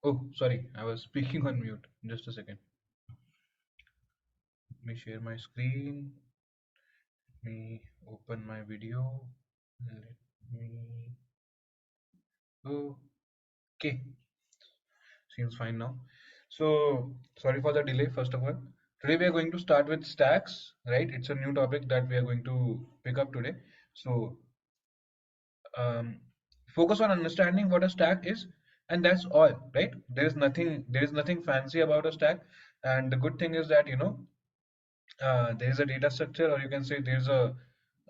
Oh, sorry, I was speaking on mute. Just a second. Let me share my screen. Let me open my video. Let me. Okay, seems fine now. So, sorry for the delay, first of all. Today we are going to start with stacks, right? It's a new topic that we are going to pick up today. So, um, focus on understanding what a stack is, and that's all, right? There is nothing fancy about a stack. And the good thing is that, there is a data structure, or you can say there's a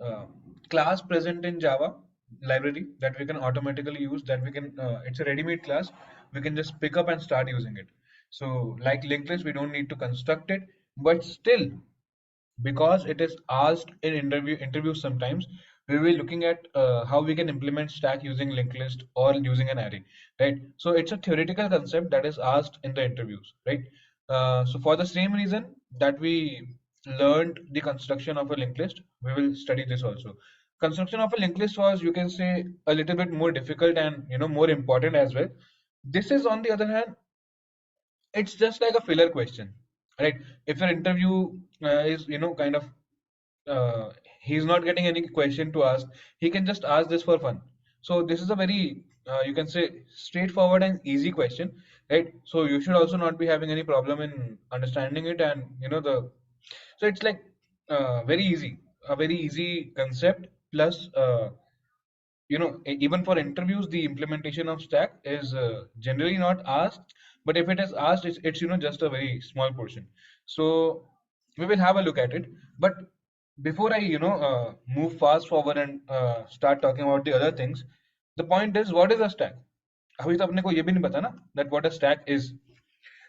uh, class present in Java library that we can automatically use. That we can, it's a ready-made class. We can just pick up and start using it. So, like linked list, we don't need to construct it, but still, because it is asked in interviews sometimes, we will be looking at how we can implement stack using linked list or using an array, right? So it's a theoretical concept that is asked in the interviews, right? So for the same reason that we learned the construction of a linked list, we will study this also. Construction of a linked list was, you can say, a little bit more difficult and more important as well. This is, on the other hand, it's just like a filler question, right? If your interview is kind of, uh, he's not getting any question to ask, he can just ask this for fun. So this is a very, you can say, straightforward and easy question, right? So you should also not be having any problem in understanding it. And the so it's like, very easy, a very easy concept. Plus, even for interviews, the implementation of stack is generally not asked, but if it is asked, it's just a very small portion. So we will have a look at it. But before I move fast forward and start talking about the other things, the point is, what is a stack? अभी तो अपने को ये भी नहीं पता ना, that what a stack is.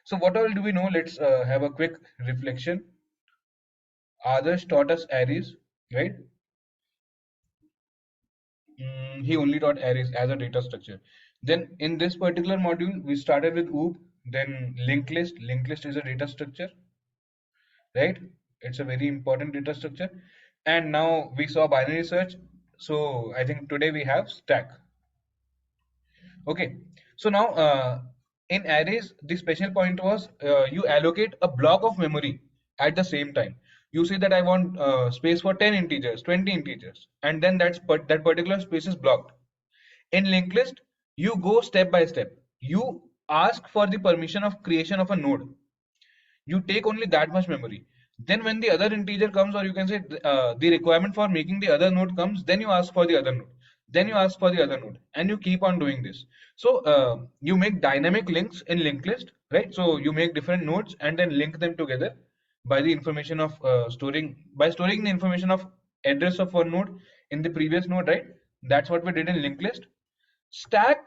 So what all do we know? Let's have a quick reflection. Others taught us arrays, right? He only taught arrays as a data structure. Then in this particular module, we started with OOP, then linked list. Linked list is a data structure, right? It's a very important data structure. And now we saw binary search. So I think today we have stack. Okay. So now, in arrays, the special point was, you allocate a block of memory at the same time. You say that I want space for 10 integers, 20 integers, and then that particular space is blocked. In linked list, you go step by step. You ask for the permission of creation of a node. You take only that much memory. Then when the other integer comes, or you can say the requirement for making the other node comes, then you ask for the other node. Then you ask for the other node, and you keep on doing this. So you make dynamic links in linked list, right? So you make different nodes and then link them together by the information of storing the information of address of one node in the previous node, right? That's what we did in linked list. Stack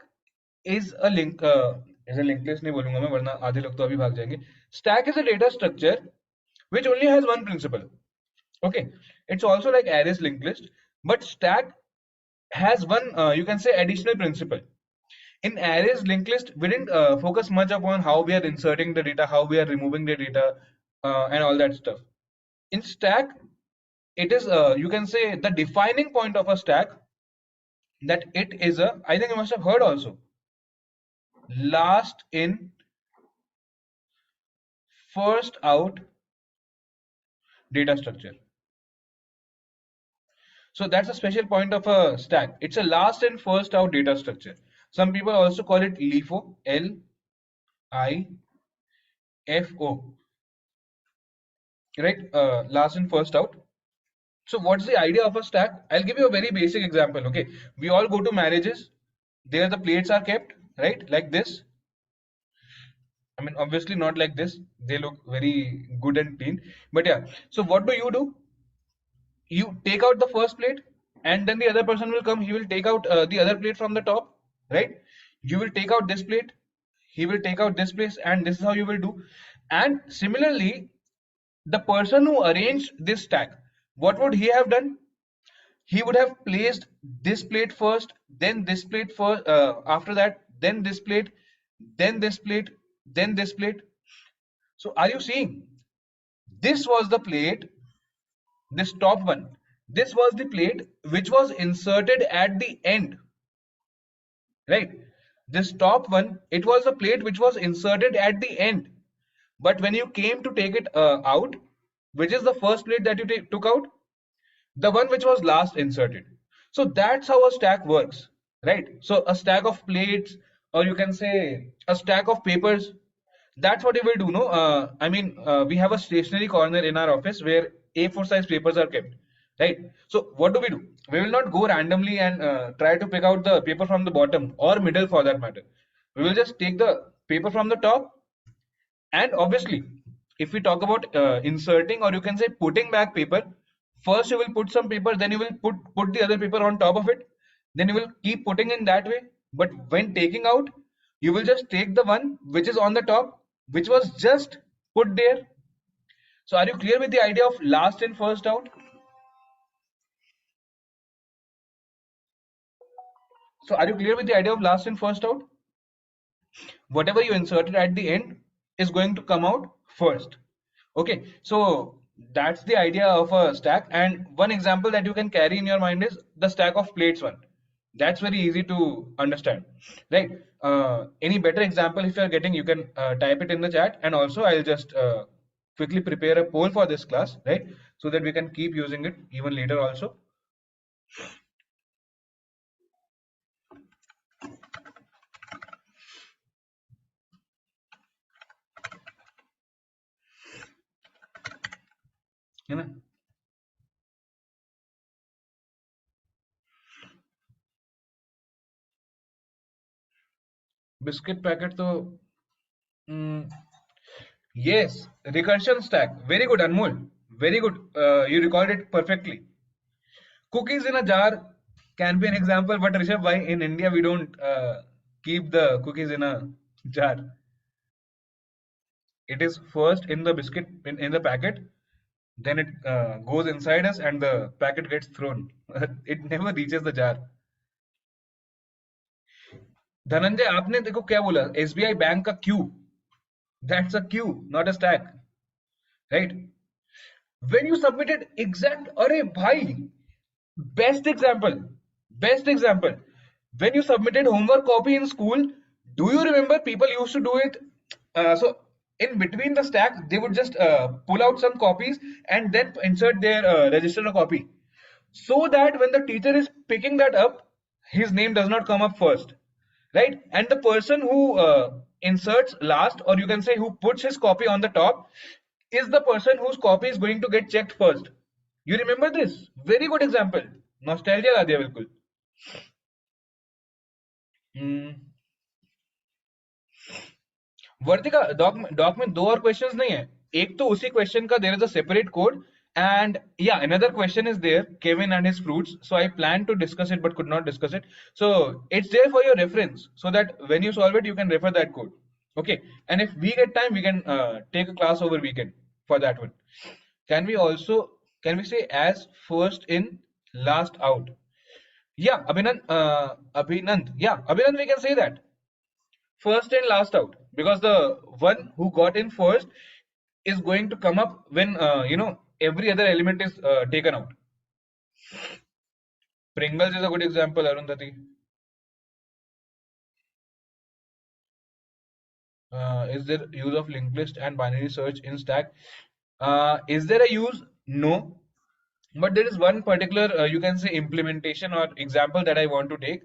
is a link, list नहीं बोलूंगा मैं, वरना आधे लोग तो अभी भाग जाएंगे. Stack is a data structure which only has one principle. Okay, it's also like arrays linked list, but stack has one, you can say, additional principle. In arrays linked list, we didn't focus much upon how we are inserting the data, how we are removing the data, and all that stuff. In stack, it is, you can say, the defining point of a stack, that it is a, I think you must have heard also, last in, first out data structure. So that's a special point of a stack. It's a last and first out data structure. Some people also call it LIFO, LIFO, right? Last and first out. So what's the idea of a stack? I'll give you a very basic example. Okay, we all go to marriages. There the plates are kept, right? Like this. I mean, obviously not like this. They look very good and clean. But yeah, so what do? You take out the first plate, and then the other person will come. He will take out the other plate from the top, right? You will take out this plate. He will take out this place, and this is how you will do. And similarly, the person who arranged this stack, what would he have done? He would have placed this plate first, then this plate first, after that, then this plate, then this plate, then this plate. So are you seeing? This was the plate, this top one. This was the plate which was inserted at the end, right? This top one, it was a plate which was inserted at the end. But when you came to take it out, which is the first plate that you took out? The one which was last inserted. So that's how a stack works, right? So a stack of plates, or you can say a stack of papers, that's what you will do, no? We have a stationery corner in our office where A4 size papers are kept, right? So what do? We will not go randomly and try to pick out the paper from the bottom or middle for that matter. We will just take the paper from the top, and obviously, if we talk about inserting, or you can say putting back paper, first you will put some paper, then you will put the other paper on top of it, then you will keep putting in that way. But when taking out, you will just take the one which is on the top, which was just put there. So are you clear with the idea of last in first out? So are you clear with the idea of last in first out? Whatever you inserted at the end is going to come out first. Okay, so that's the idea of a stack. And one example that you can carry in your mind is the stack of plates one. That's very easy to understand, right? Any better example if you're getting, you can type it in the chat. And also I'll just quickly prepare a poll for this class, right? So that we can keep using it even later also. You know, biscuit packet to yes, recursion stack. Very good, Anmol. Very good. You recorded it perfectly. Cookies in a jar can be an example, but Rishabh, why in India we don't keep the cookies in a jar? It is first in the biscuit in the packet, then it goes inside us, and the packet gets thrown. It never reaches the jar. Dhananjay आपने देखो क्या बोला SBI bank का Q that's a queue not a stack right when you submitted exact अरे भाई best example best example when you submitted homework copy in school, do you remember people used to do it so in between the stack they would just pull out some copies and then insert their register a copy so that when the teacher is picking that up his name does not come up first, right? And the person who inserts last, or you can say who puts his copy on the top, is the person whose copy is going to get checked first. You remember this? Very good example. Nostalgia ला दिया बिल्कुल. वर्तिका dock में दो और questions नहीं है. एक तो उसी क्वेश्चन का there is a separate code. And yeah, another question is there, Kevin and his fruits. So I planned to discuss it but could not discuss it. So it's there for your reference so that when you solve it, you can refer that code. Okay. And if we get time, we can take a class over weekend for that one. Can we also, can we say as first in, last out? Yeah, Abhinand. Yeah, Abhinand, we can say that. First in, last out. Because the one who got in first is going to come up when every other element is taken out. Pringles is a good example, Arundhati. Is there use of linked list and binary search in stack? Is there a use? No, but there is one particular you can say implementation or example that I want to take.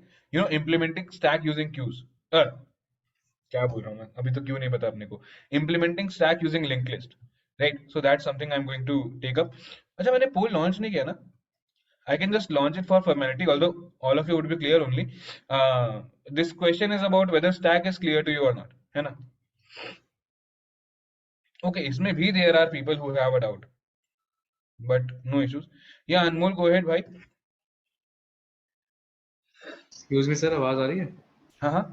Implementing stack using queues. uh, क्या बोल रहा हूँ मैं अभी तो क्यों नहीं पता अपने को. Implementing stack using linked list, right? So that's something I'm going to take up. अच्छा, मैंने poll launch नहीं किया ना. I can just launch it for formality, although all of you would be clear only. This question is about whether stack is clear to you or not, है ना? Okay, इसमें भी there are people who have a doubt, but no issues. Yeah, Anmol, go ahead, भाई. Excuse me sir, आवाज आ रही है? हाँ हाँ.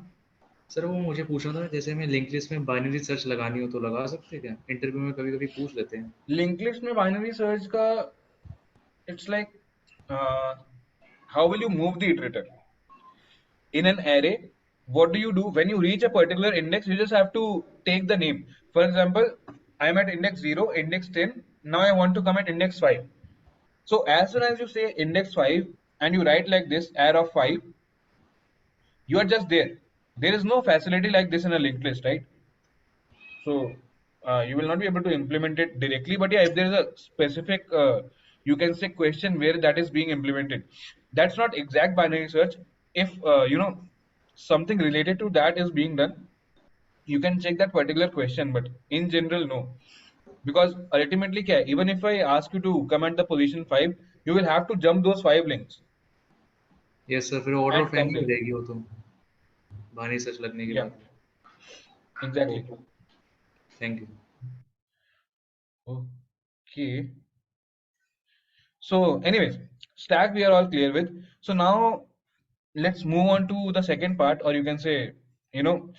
सर वो मुझे पूछना था, जैसे मैं लिंक लिस्ट में बाइनरी सर्च लगानी हो तो लगा सकते हैं क्या? इंटरव्यू में कभी कभी पूछ लेते हैं। लिंक लिस्ट में बाइनरी सर्च का it's like how will you move the iterator in an array? What do you do when you reach a particular index? You just have to take the name. For example, I'm at index 0, index 10. Now I want to come at index 5. So as soon as you say index 5 and you write like this, array of 5, you are just there. There is no facility like this in a linked list, right? So you will not be able to implement it directly, but yeah, if there is a specific, you can say question where that is being implemented, that's not exact binary search. If something related to that is being done, you can check that particular question, but in general, no, because ultimately, क्या है, even if I ask you to come at the position 5, you will have to jump those 5 links yes sir, फिर order and off come एनवी हो there. जाएगी वो तो binary search लगने के Yeah, बाद। exactly. Okay, thank you. Okay. So, anyways, stack we are all clear with. So now let's move on to the second part, or you can say, you know,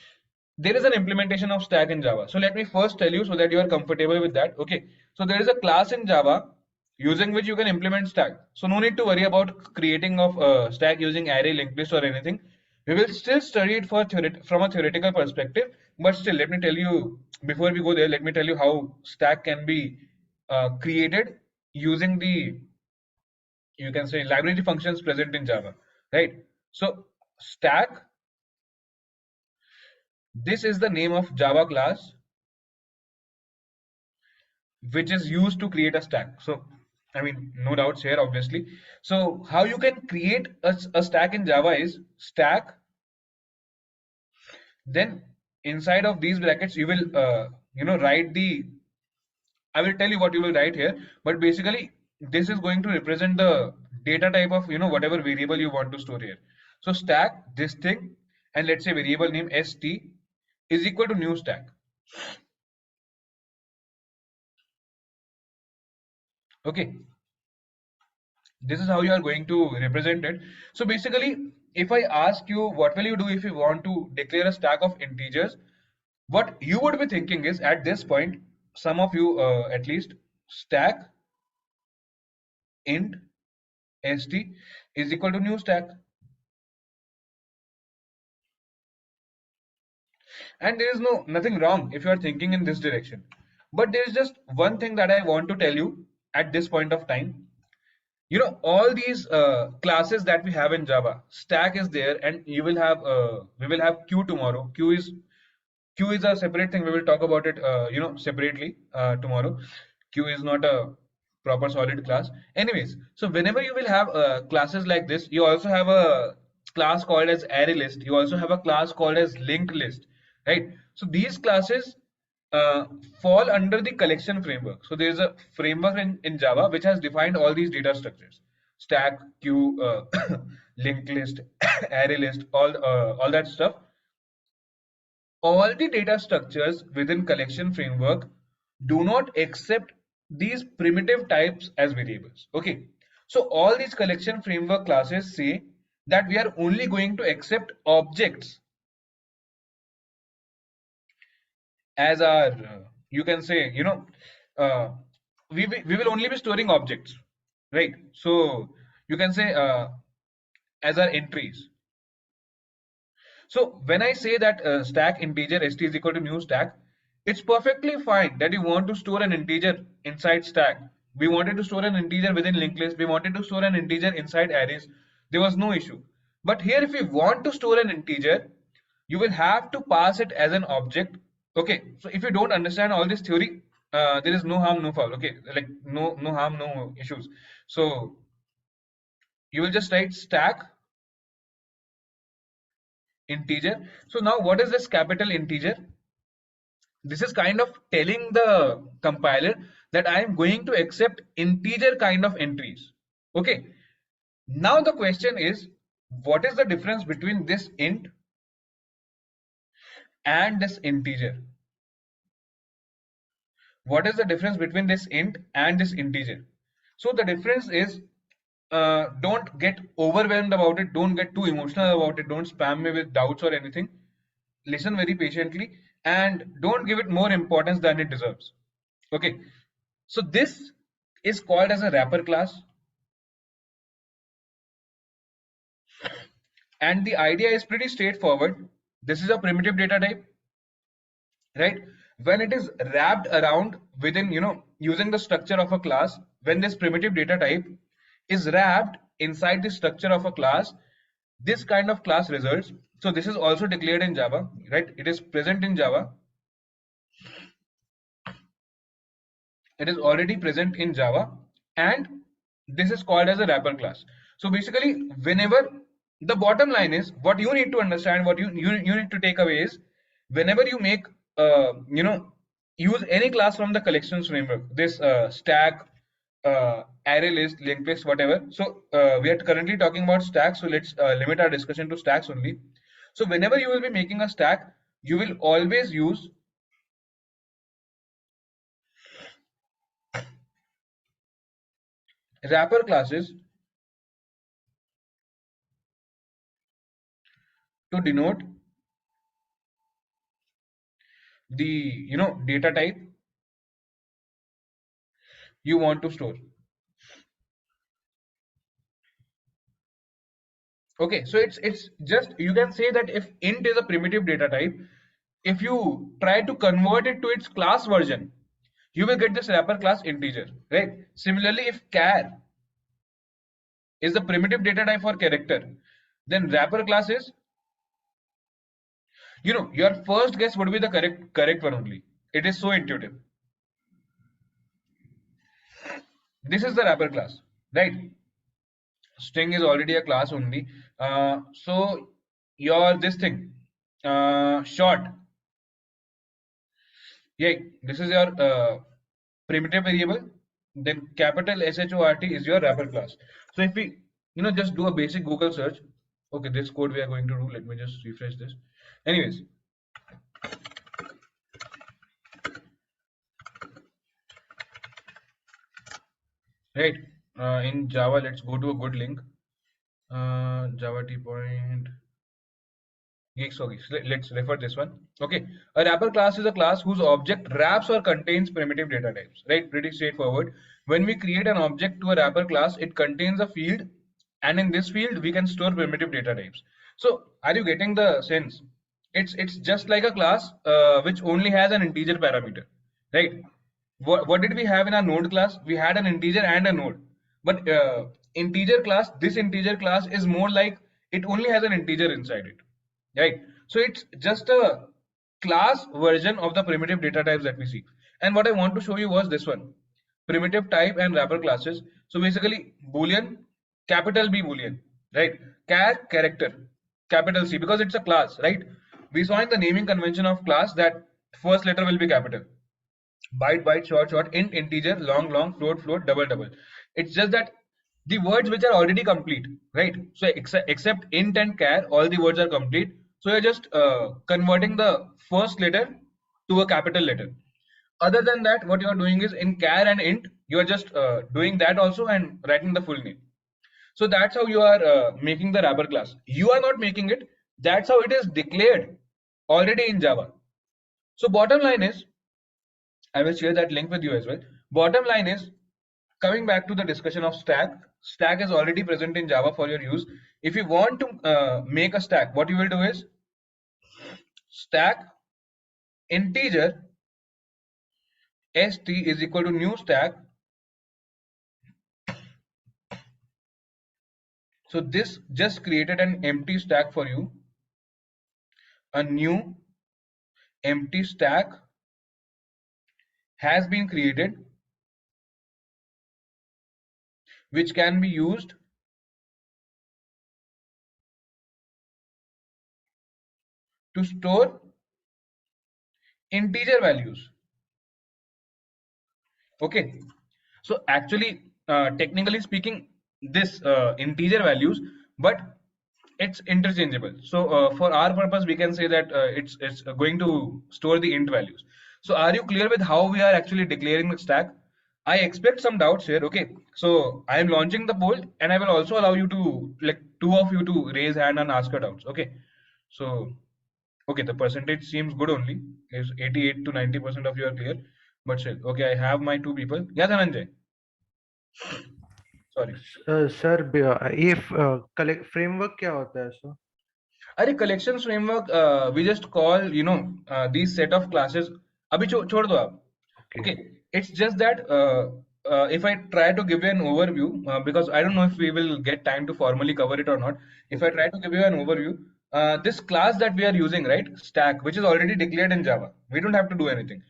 there is an implementation of stack in Java. So let me first tell you so that you are comfortable with that. Okay. So there is a class in Java using which you can implement stack. So no need to worry about creating of stack using array, linked list, or anything. We will still study it from a theoretical perspective, but still, let me tell you before we go there. Let me tell you how stack can be created using the, you can say, library functions present in Java, right? So stack, this is the name of Java class which is used to create a stack. So I mean, no doubts here, obviously. So how you can create a stack in Java is stack, then inside of these brackets you will write the, I will tell you what you will write here, but basically this is going to represent the data type of whatever variable you want to store here. So stack this thing, and let's say variable name st is equal to new stack. Okay, this is how you are going to represent it. So basically, if I ask you what will you do if you want to declare a stack of integers, what you would be thinking is at this point, some of you at least, stack int st is equal to new stack. And there is nothing wrong if you are thinking in this direction. But there is just one thing that I want to tell you at this point of time. All these classes that we have in Java, stack is there, and you will have we will have queue tomorrow. Queue is a separate thing. We will talk about it separately tomorrow. Queue is not a proper solid class. Anyways, so whenever you will have classes like this, you also have a class called as array list. You also have a class called as linked list, right? So these classes uh, fall under the collection framework. So there is a framework in Java which has defined all these data structures: stack, queue, linked list, array list, all that stuff. All the data structures within collection framework do not accept these primitive types as variables. Okay, so all these collection framework classes say that we are only going to accept objects as our you can say uh, we will only be storing objects, right? So you can say as our entries. So when I say that stack integer st is equal to new stack, it's perfectly fine that you want to store an integer inside stack. We wanted to store an integer within linked list. We wanted to store an integer inside arrays. There was no issue. But here, if we want to store an integer, you will have to pass it as an object. Okay, so if you don't understand all this theory, there is no harm, no foul. Okay, like no harm, no issues. So you will just write stack integer. So now what is this capital integer? This is kind of telling the compiler that I am going to accept integer kind of entries. Okay. Now the question is, what is the difference between this int and this integer? What is the difference between this int and this integer? So the difference is, don't get overwhelmed about it, don't get too emotional about it, don't spam me with doubts or anything. Listen very patiently and don't give it more importance than it deserves. Okay, so this is called as a wrapper class, and the idea is pretty straightforward. This is a primitive data type, right? When it is wrapped around within, using the structure of a class, when this primitive data type is wrapped inside the structure of a class, this kind of class results. So this is also declared in Java, right? It is present in Java. It is already present in Java, and this is called as a wrapper class. So basically, whenever the bottom line is, what you need to understand, what you need to take away is, whenever you make, use any class from the collections framework, this stack, array list, linked list, whatever. So we are currently talking about stacks, so let's limit our discussion to stacks only. So whenever you will be making a stack, you will always use wrapper classes to denote the data type you want to store. Okay, so it's just, you can say that if int is a primitive data type, if you try to convert it to its class version, you will get this wrapper class integer, right? Similarly, if char is the primitive data type for character, then wrapper class is, your first guess would be the correct one only. It is so intuitive. This is the wrapper class, right? String is already a class only. So your this thing, short, yeah, this is your primitive variable. Then capital SHORT is your wrapper class. So if we just do a basic Google search, okay, this code we are going to do, let me just refresh this. Anyways, right, in Java, let's go to a good link. Java T point geeks or geeks. Let's refer this one. Okay, a wrapper class is a class whose object wraps or contains primitive data types. Right, pretty straightforward. When we create an object to a wrapper class, it contains a field, and in this field we can store primitive data types. So, are you getting the sense? It's just like a class which only has an integer parameter, right? What did we have in our node class? We had an integer and a node. But integer class, this integer class is more like it only has an integer inside it, right? So it's just a class version of the primitive data types that we see. And what I want to show you was this one, primitive type and wrapper classes. So basically, boolean, capital B boolean, right? Char, character, capital C, because it's a class, right? We saw in the naming convention of class that first letter will be capital, byte byte, short short, int integer, long long, float float, double double. It's just that the words which are already complete, right? So except int and char, all the words are complete. So you're just converting the first letter to a capital letter. Other than that, what you are doing is, in char and int, you are just doing that also and writing the full name. So that's how you are making the wrapper class. You are not making it. That's how it is declared already in Java. So bottom line is, I will share that link with you as well. Bottom line is, coming back to the discussion of stack, stack is already present in Java for your use. If you want to make a stack, what you will do is stack integer st is equal to new stack. So this just created an empty stack for you, a new empty stack has been created which can be used to store integer values. Okay, so actually, technically speaking, this integer values, but it's interchangeable. So for our purpose, we can say that it's going to store the int values. So are you clear with how we are actually declaring the stack? I expect some doubts here. Okay, so I am launching the poll, and I will also allow you to, like, two of you to raise hand and ask your doubts. Okay, so okay, the percentage seems good only. Is 88 to 90% of you are clear. But still, okay, I have my two people. Yeah, Dhananjay. Sorry. Sir ये framework क्या होता है sir? अरे collections framework, we just call, these set of classes. अभी छोड़ दो आप. Okay, it's just that if I try to give you an overview, because I don't know if we will get time to formally cover it or not. If I try to give you an overview, this class that we are using, right, stack, which is already declared in Java, we don't have to do anything.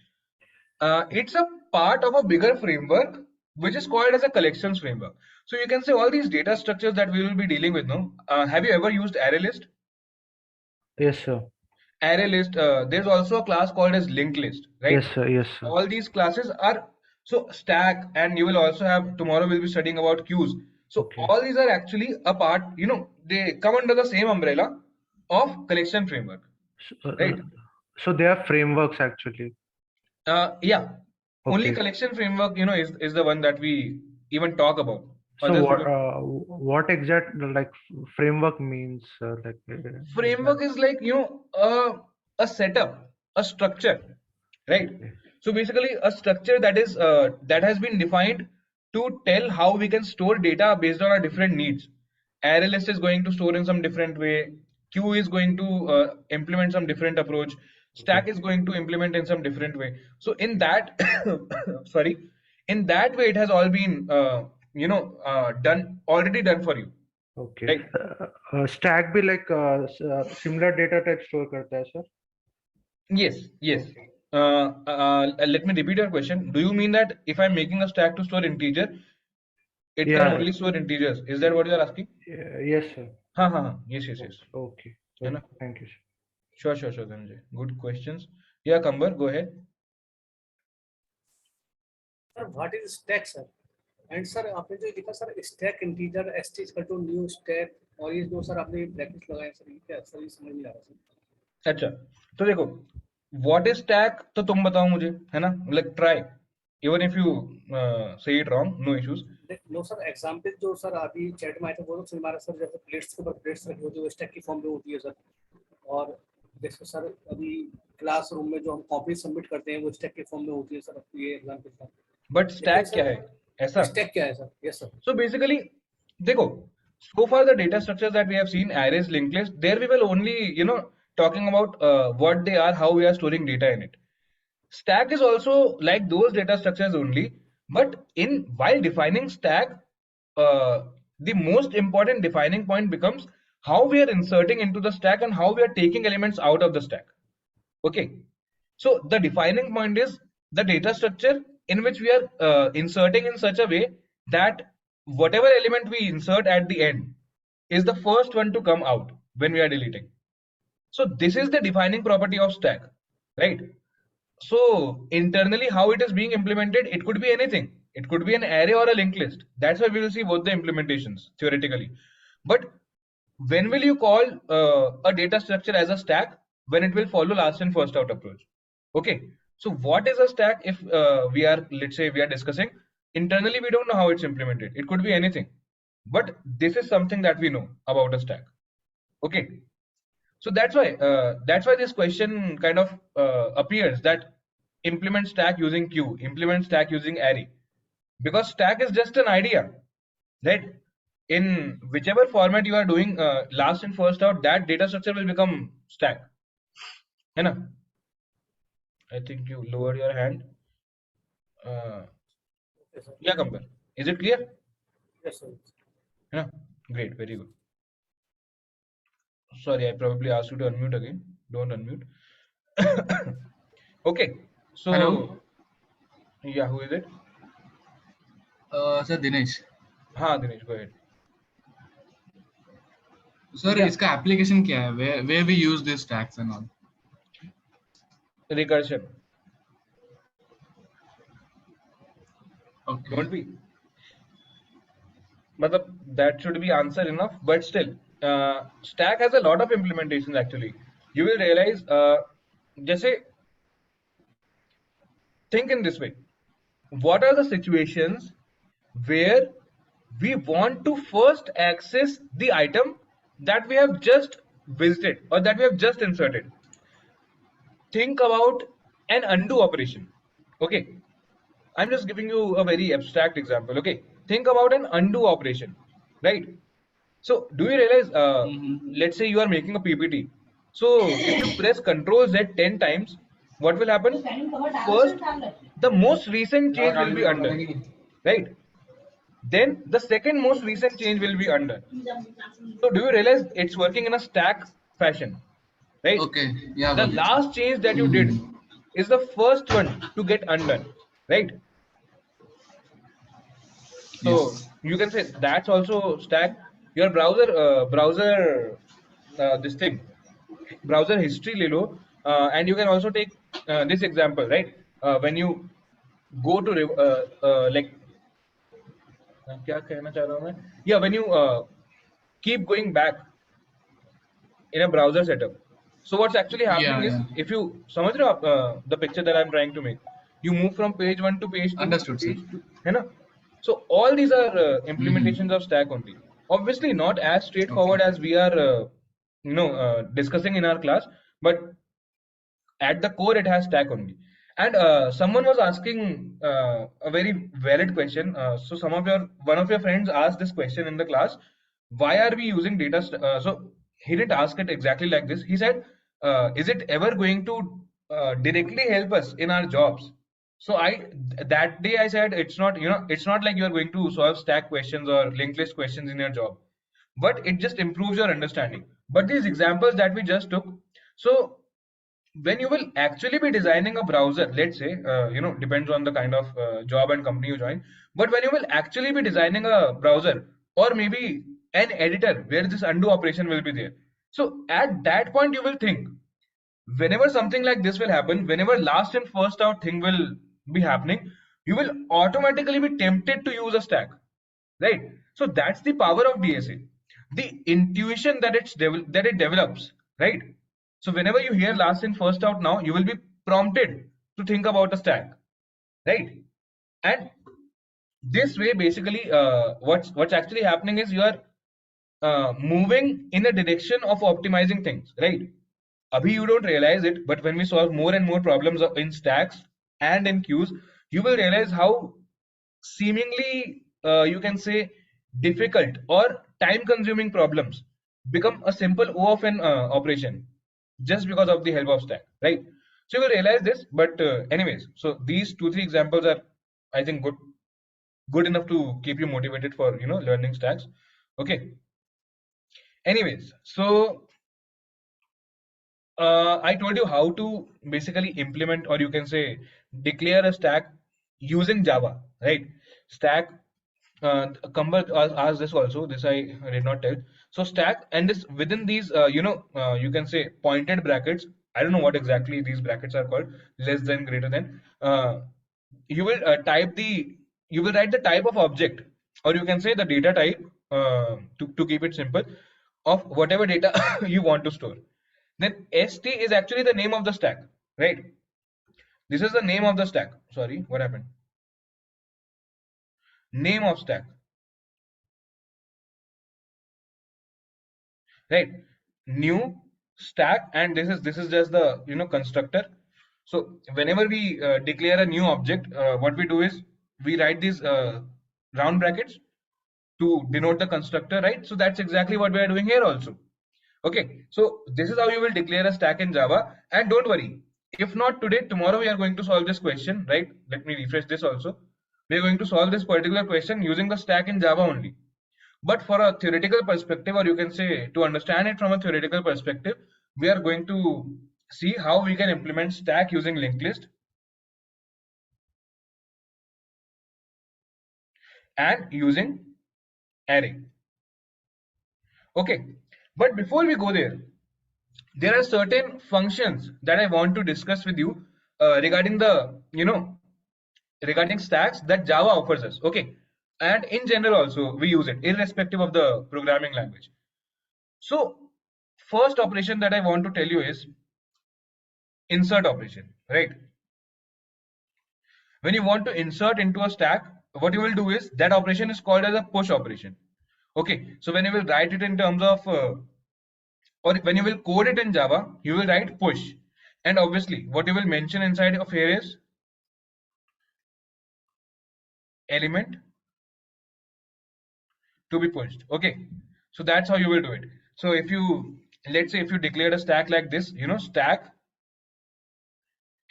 It's a part of a bigger framework which is called as a collections framework. So you can say all these data structures that we will be dealing with. No, have you ever used ArrayList? Yes sir. ArrayList. There's also a class called as linked list, right? Yes sir. Yes sir. All these classes are, so stack, and you will also have, tomorrow we'll be studying about queues. So all these are actually a part, they come under the same umbrella of collection framework, right? So they are frameworks actually. Yeah. Only collection framework, is the one that we even talk about. So what exact like framework means? Framework is like, a setup, a structure, right? So basically a structure that is that has been defined to tell how we can store data based on our different needs. ArrayList is going to store in some different way. Queue is going to implement some different approach. Stack is going to implement in some different way. So in that, sorry, in that way, it has all been, already done for you. Okay. Right. Stack be like similar data type store करता है sir? Yes, yes. Let me repeat your question. Do you mean that if I'm making a stack to store integer, it can only store integers? Is that what you are asking? Yes, sir. Yes, yes, yes. Okay. Thank you, Sure, sir. Dhananjay. Good questions. Yeah, Kambar, go ahead. Sir, what is stack, sir? And sir, आपने जो लिखा sir stack integer st is equal to new stack, और ये जो sir आपने bracket लगाया sir, ये क्या सर, ये समझ नहीं आ रहा सर. अच्छा, तो देखो, what is stack तो तुम बताओ मुझे, है ना? Like try, even if you say it wrong, no issues. No sir, example जो सर अभी चैट में आया था वो तो हमारा सर जैसे प्लेट्स के ऊपर प्लेट्स रखी होती है वो स्टैक की फॉर्म में होती है सर, और जैसे सर अभी क्लासरूम में जो हम कॉपी सबमिट करते हैं वो स्टैक की फॉर्म में होती है सर. ये एग्जाम्पल था. बट स्टैक क्या है ऐसा? स्टैक क्या है sir? Yes sir. So basically देखो, so far the data structures that we have seen, arrays, linked list, there we will only, talking about what they are, how we are storing data in it. Stack is also like those data structures only, but while defining stack, the most important defining point becomes how we are inserting into the stack and how we are taking elements out of the stack. Okay, so the defining point is the data structure in which we are inserting in such a way that whatever element we insert at the end is the first one to come out when we are deleting. So this is the defining property of stack, right? So internally, how it is being implemented, it could be anything. It could be an array or a linked list. That's why we will see both the implementations theoretically. But when will you call a data structure as a stack? When it will follow last in first out approach. Okay, so what is a stack? If let's say we are discussing internally, we don't know how it's implemented. It could be anything, but this is something that we know about a stack. Okay, so that's why this question kind of appears, that implement stack using queue, implement stack using array, because stack is just an idea, right? In whichever format you are doing last in first out, that data structure will become stack. है ना? I think you lowered your hand. Yeah, Kambar. Is it clear? Yes, sir. Yeah, great, very good. Sorry, I probably asked you to unmute again. Don't unmute. Okay, so hello. Yeah, who is it? Sir Dinesh हाँ, Dinesh, go ahead. Sir Yeah, इसका application क्या है where we use this tags and all recursion. okay Don't we? Matlab, that should be answer enough, but still, Stack has a lot of implementations actually. You will realize, just say, think in this way. What are the situations where we want to first access the item that we have just visited or that we have just inserted? Think about an undo operation. Okay, I'm just giving you a very abstract example. Okay, think about an undo operation, right? So, do you realize, let's say you are making a PPT. So, if you press Ctrl Z 10 times, what will happen? First, the most recent change will be under, right? Then the second most recent change will be under. So, do you realize it's working in a stack fashion, right? okay yeah The got it. last change that you did is the first one to get undone, right? So Yes. you can say that's also stack. Your this thing, browser history ले लो, and you can also take this example, right? When you go to like क्या कहना चाह रहा हूँ मैं? Yeah, when you keep going back in a browser setup. So what's actually happening is, Yeah if you समझ रहे हो आप the picture that I'm trying to make, you move from page 1 to page 2, understood sir page 2, है ना? So all these are implementations of stack only. Obviously not as straightforward okay as we are discussing in our class, but at the core it has stack only. And someone was asking a very valid question. So one of your friends asked this question in the class: why are we using so he didn't ask it exactly like this. He said, is it ever going to directly help us in our jobs? So that day I said, it's not, it's not like you are going to solve stack questions or linked list questions in your job, but it just improves your understanding. But these examples that we just took, so when you will actually be designing a browser, let's say, depends on the kind of job and company you join, but when you will actually be designing a browser, or maybe an editor where this undo operation will be there, so at that point you will think, whenever something like this will happen, whenever last in first out thing will be happening, you will automatically be tempted to use a stack, right? So that's the power of DSA, the intuition that that it develops, right? So whenever you hear last in first out, now you will be prompted to think about a stack, right? And this way, basically, what's actually happening is you are moving in a direction of optimizing things, right? Abhi you don't realize it, but when we solve more and more problems in stacks and in queues, you will realize how seemingly, you can say, difficult or time-consuming problems become a simple O of an operation just because of the help of stack, right? So you will realize this, but anyways, so these 2-3 examples are, I think, good enough to keep you motivated for learning stacks. Okay. Anyways, so I told you how to basically implement, or you can say declare a stack using Java, right? Stack, Kambar asked this also. This I did not tell. So stack, and this within these, you can say pointed brackets. I don't know what exactly these brackets are called. Less than, greater than. You will you will write the type of object, or you can say the data type, to keep it simple, of whatever data you want to store. Then st is actually the name of the stack, right? This is the name of the stack. Sorry, what happened? Name of stack, right? New stack, and this is just the constructor. So whenever we declare a new object, what we do is we write these round brackets to denote the constructor, right? So that's exactly what we are doing here also. Okay, so this is how you will declare a stack in Java. And don't worry, if not today, tomorrow we are going to solve this question, right? Let me refresh this also. We are going to solve this particular question using the stack in Java only. But for a theoretical perspective, or you can say to understand it from a theoretical perspective, we are going to see how we can implement stack using linked list. and using array. Okay, but before we go there are certain functions that I want to discuss with you regarding the regarding stacks that Java offers us. Okay, and in general also we use it irrespective of the programming language. So first operation that I want to tell you is insert operation, right? When you want to insert into a stack, what you will do is that operation is called as a push operation. Okay, so when you will write it in terms of or when you will code it in Java, you will write push, and obviously what you will mention inside of here is element to be pushed. Okay, so that's how you will do it. So if you, let's say if you declared a stack like this, stack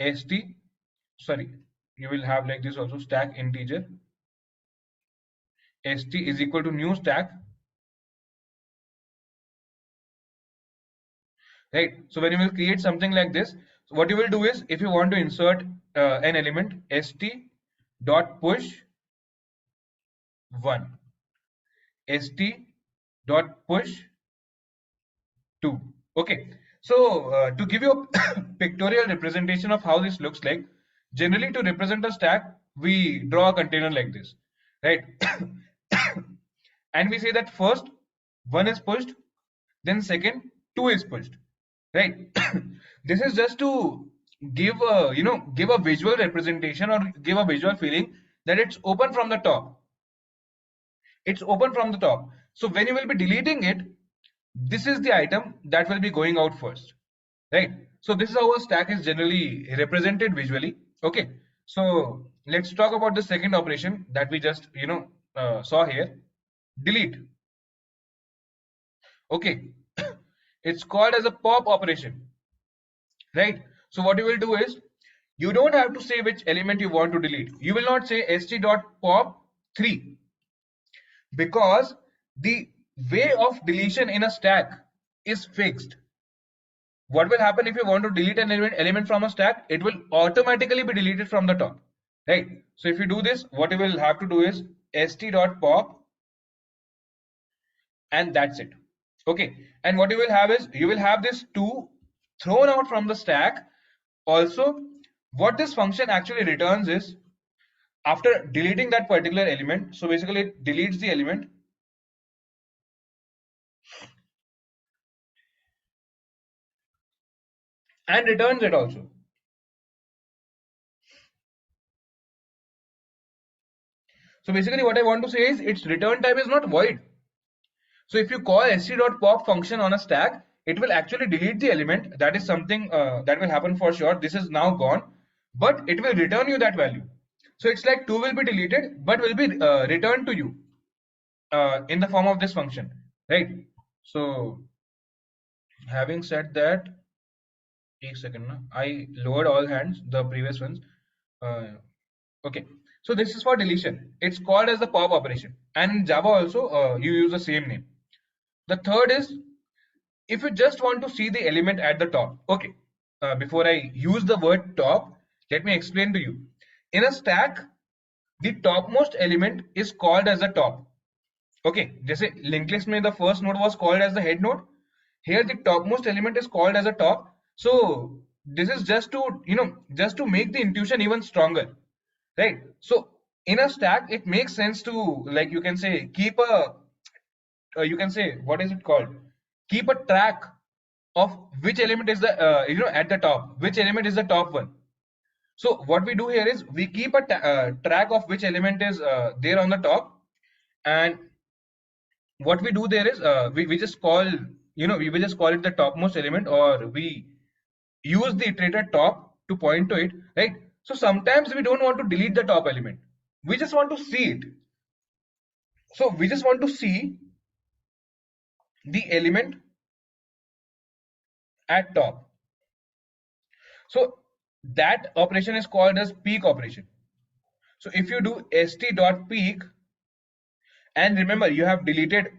st, sorry, you will have like this also, stack integer st is equal to new stack, right? So when you will create something like this, so what you will do is if you want to insert an element st dot push 1, st dot push 2. Okay, so to give you a pictorial representation of how this looks like, generally to represent a stack we draw a container like this, right? And we say that first 1 is pushed, then second 2 is pushed, right? This is just to give a give a visual representation or give a visual feeling that it's open from the top. It's open from the top. So when you will be deleting it, this is the item that will be going out first, right? So this is how a stack is generally represented visually. Okay, so let's talk about the second operation that we just saw here, delete. Okay, it's called as a pop operation, right? So what you will do is you don't have to say which element you want to delete. You will not say st.pop3 because the way of deletion in a stack is fixed. What will happen if you want to delete an element from a stack? It will automatically be deleted from the top, right? So if you do this, what you will have to do is st.pop, and that's it. Okay, and what you will have is you will have this 2 thrown out from the stack. Also, what this function actually returns is after deleting that particular element, so basically it deletes the element and returns it also. So basically what I want to say is its return type is not void. So if you call st.pop function on a stack, it will actually delete the element. That is something that will happen for sure. This is now gone, but it will return you that value. So it's like 2 will be deleted, but will be returned to you in the form of this function, right? So having said that, a second, I lowered all hands, the previous ones. Okay, so this is for deletion. It's called as the pop operation, and in Java also you use the same name. The third is if you just want to see the element at the top. Okay, before I use the word top, let me explain to you. In a stack, the topmost element is called as the top. Okay, जैसे linked list में the first node was called as the head node. Here the topmost element is called as a top. So this is just to just to make the intuition even stronger, right? So in a stack, it makes sense to, like, you can say keep a you can say, what is it called, keep a track of which element is the at the top, which element is the top one. So what we do here is we keep a track of which element is there on the top, and what we do there is we just call we just call it the topmost element, or we use the iterator top to point to it, right? So sometimes we don't want to delete the top element, we just want to see it. So we just want to see the element at top. So that operation is called as peek operation. So if you do st.peek, and remember you have deleted,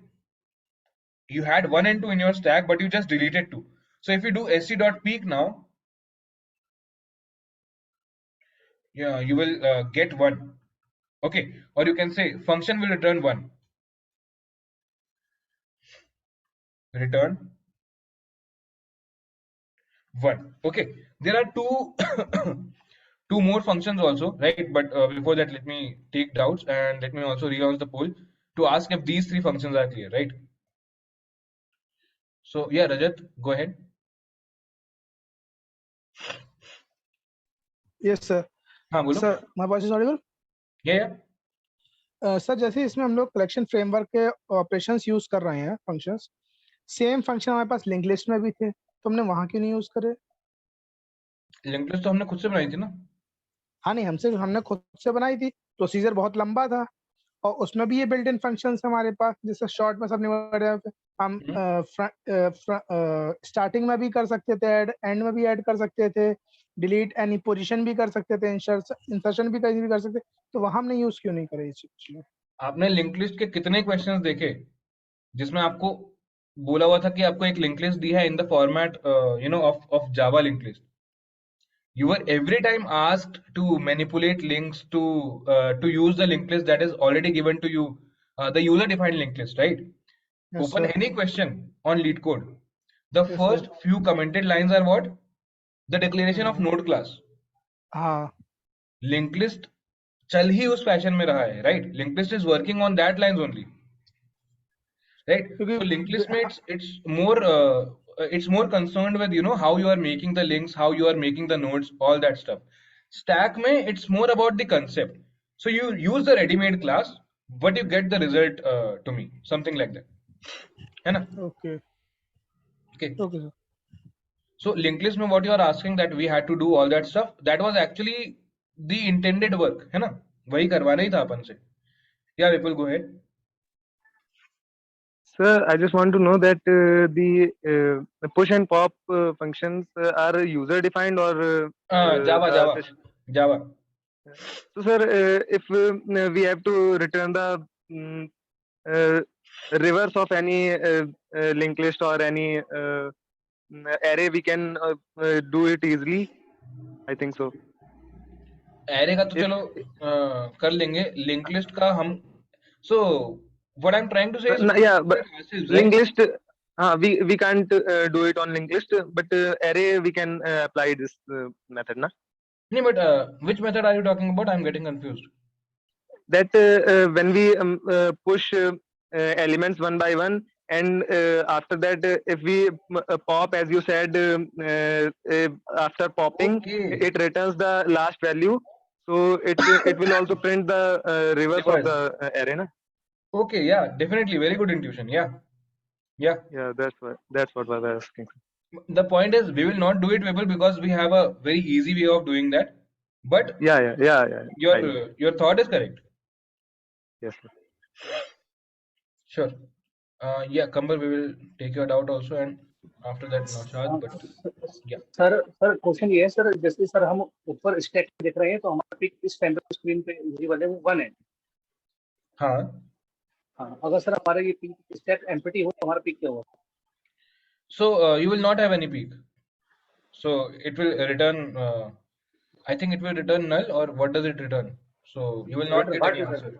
you had 1 and 2 in your stack, but you just deleted 2. So if you do st.peek now, yeah, you will get 1. Okay, or you can say function will return 1. Return 1. Okay, there are two two more functions also, right? But before that, let me take doubts and let me also relaunch the poll to ask if these three functions are clear, right? So yeah, Rajat, go ahead. Yes sir हाँ बोलो. Sir my voice is Audible Yeah. Sir जैसे इसमें हम लोग collection framework के operations use कर रहे हैं फंक्शंस सेम फंक्शन हमारे पास लिंक लिस्ट में भी थे तो हमने वहां क्यों नहीं यूज करे लिंक लिस्ट तो हमने खुद से बनाई थी ना. हाँ नहीं हमने खुद से बनाई थी प्रोसीजर बहुत लंबा था और उसमें भी ये बिल्ट इन फंक्शंस हमारे पास जैसे शॉर्ट में सब निकल रहे थे हम स्टार्टिंग में भी कर सकते थे ऐड एंड में भी ऐड कर सकते थे डिलीट एनी पोजीशन भी कर सकते थे इंसर्शन भी कहीं भी कर सकते तो वहां हमने यूज क्यों नहीं करे इस चीज में आपने लिंक लिस्ट के कितने क्वेश्चंस देखे जिसमें आपको बोला हुआ था कि आपको एक लिंक लिस्ट दी है in the format of Java link list. You were every time asked to manipulate links to use the linked list that is already given to you, the user defined linked list, right? Yes, Open sir. any question on lead code. The Yes, first sir. few commented lines are what? The declaration of node class. हाँ Linked list चल ही उस fashion में रहा है, right? Linked list is working on that lines only, right? क्योंकि So linked list में it's more concerned with how you are making the links, how you are making the nodes, all that stuff. Stack में it's more about the concept. So you use the ready-made class, but you get the result to me, something like that. है ना? Okay Okay. Okay sir So linked list में what you are asking that we had to do all that stuff, that was actually the intended work, है ना? वही करवाना ही था अपन से. Yeah, Vipul, go ahead. Sir, I just want to know that the push and pop functions are user defined or Java. So, sir, if we have to return the reverse of any linked list or any array, we can do it easily. I think so. Array का तो चलो कर लेंगे. Link list का हम so what I'm trying to say is Yeah, but hassles, linked right? list, we can't do it on linked list, but array we can apply this method, na? No, but which method are you talking about? I'm getting confused. That when we push elements one by one, and after that, if we pop, as you said, after popping, Okay. it returns the last value. So it will also print the reverse of the array, na? Okay, yeah, definitely. Very good intuition. Yeah. Yeah, that's what I was asking. The point is, we will not do it, Vipul, because we have a very easy way of doing that. But Yeah. your thought is correct. Yes, sir. Sure. Yeah, Kambar, we will take your doubt also, and after that, Naushad. But yeah. Sir question ये है sir जैसे sir हम ऊपर stack देख रहे हैं तो हमारा पिक इस टाइम पे स्क्रीन पे विजिबल है वो 1 है. हाँ. हाँ अगर सर हमारा ये पिक स्टैक एम्प्टी हो तो हमारा पिक क्या होगा? So you will not have any peak. So it will return. I think it will return null, or what does it return? So you will not get any answer.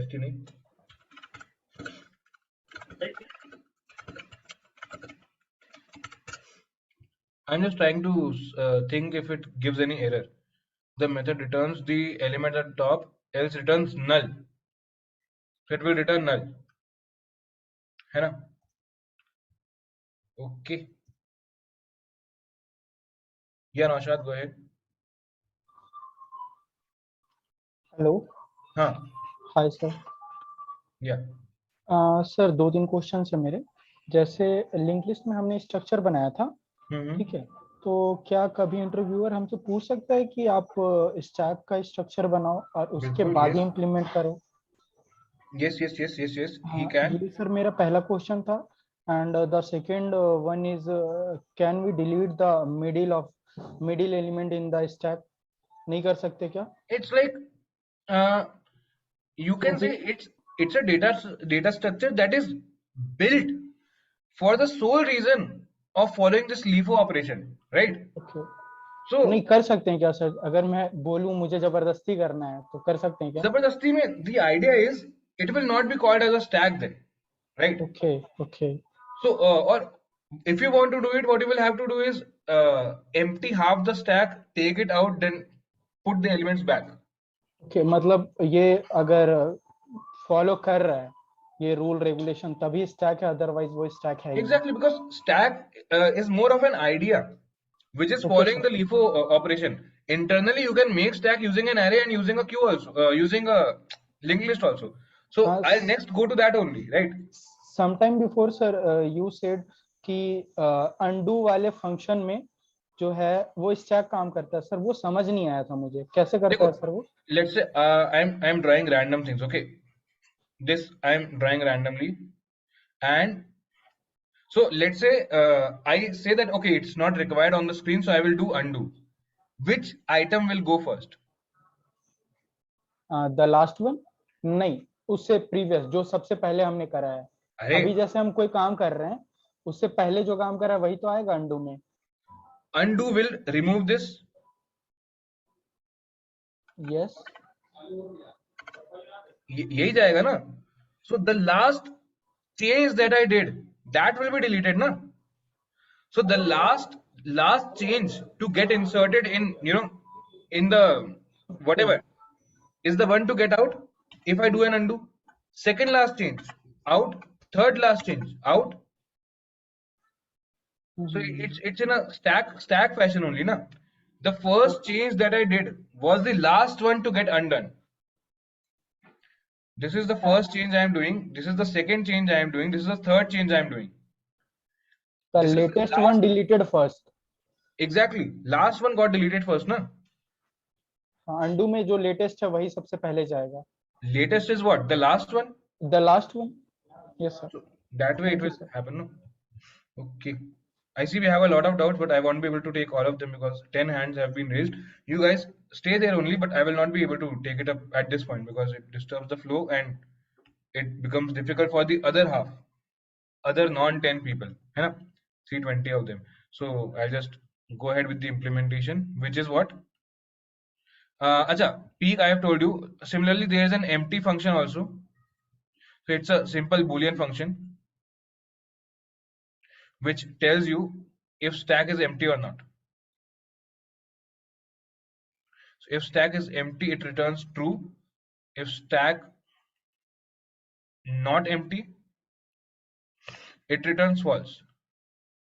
ST नहीं. I'm just trying to think if it gives any error. The method returns the element at the top, else returns null. So it will return null. है ना? Okay. Yeah, Naushad, go ahead. Hello हाँ. Hi sir Yeah. Sir 2-3 question है मेरे. जैसे link list में हमने structure बनाया था, ठीक है, तो क्या कभी इंटरव्यूअर हमसे पूछ सकता है कि आप स्टैक का स्ट्रक्चर बनाओ और उसके बिल्कुल, बाद yes. ही इम्प्लीमेंट करो? Yes. He हाँ, can. ये सर मेरा पहला क्वेश्चन था. And the second one is can we delete the middle element in the stack? नहीं कर सकते क्या? It's like you can say it's a data structure that is built for the sole reason of following this LIFO operation, right? Okay So नहीं कर सकते हैं क्या sir? अगर मैं बोलूं मुझे जबरदस्ती करना है तो कर सकते हैं क्या? जबरदस्ती में the idea is it will not be called as a stack then, right? Okay. So or if you want to do it, what you will have to do is empty half the stack, take it out, then put the elements back. Okay, मतलब ये अगर follow कर रहा है ये rule regulation तभी stack है, otherwise वो स्टैक है ही नहीं. Exactly, because stack is more of an idea which is Okay, following sir. the LIFO operation. Internally, you can make stack using an array and using a queue also, using a linked list also. So हाँ, I'll next go to that only, right? sometime before sir you said कि undo वाले function में जो है वो stack काम करता है सर, वो समझ नहीं आया था मुझे, कैसे करता देखो, है सर वो? let's say I'm drawing random things, okay? This I'm drawing randomly, and so let's say I say that okay, it's not required on the screen, so I will do undo. Which item will go first? The last one नहीं, उससे previous जो सबसे पहले हमने करा है. अरे अभी जैसे हम कोई काम कर रहे हैं उससे पहले जो काम करा है वही तो आएगा अंडू में. undo will remove this. Yes. यही जाएगा ना. So the last change that I did, that will be deleted na. So the last change to get inserted in, you know, in the whatever is the one to get out if I do an undo. Second last change out, third last change out. So it's in a stack fashion only na. The first change that I did was the last one to get undone. This is the first change I am doing. This is the second change I am doing. This is the third change I am doing. The This is the latest last- one deleted first. Exactly. Last one got deleted first, na? Undo में जो latest है वही सबसे पहले जाएगा. Latest is what? The last one? The last one. Yes sir. So that way it Thank you, will sir. happen, no? Okay. I see we have a lot of doubts, but I won't be able to take all of them because 10 hands have been raised. You guys stay there only, but I will not be able to take it up at this point because it disturbs the flow and it becomes difficult for the other half, other non-10 people, है ना? 320 of them. So I'll just go ahead with the implementation, which is what? Acha, peak I have told you. Similarly, there is an empty function also. So it's a simple Boolean function which tells you if stack is empty or not. So if stack is empty, it returns true. If stack not empty, it returns false,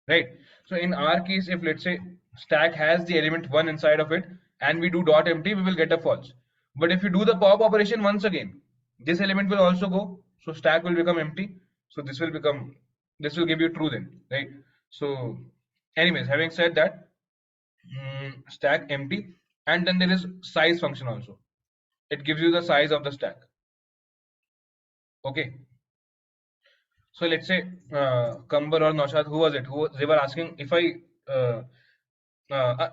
right? So in our case, if let's say stack has the element 1 inside of it and we do dot empty, we will get a false. But if you do the pop operation once again, this element will also go, so stack will become empty. So this will give you true then, right? So anyways, having said that, stack empty, and then there is size function also. It gives you the size of the stack. Okay. So let's say Kambar or Naushad, who was it? They were asking if I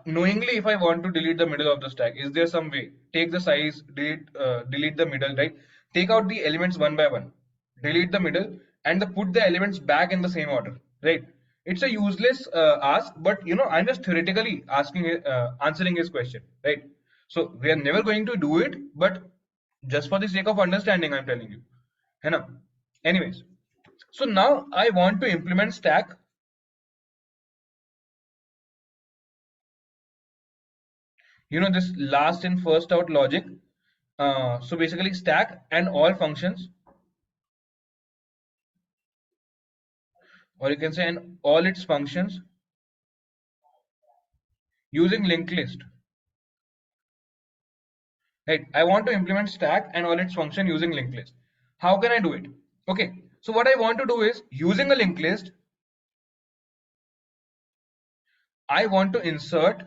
knowingly if I want to delete the middle of the stack, is there some way? Take the size, delete the middle, right? Take out the elements one by one, delete the middle, and put the elements back in the same order, right? It's a useless ask, but you know I'm just theoretically answering his question, right? So we are never going to do it, but just for the sake of understanding, I'm telling you, है ना? Anyways, so now I want to implement stack. You know this last in first out logic. So basically stack and all functions, or you can say and all its functions using linked list, right? I want to implement stack and all its function using linked list. How can I do it? Okay, so what I want to do is using a linked list, I want to insert,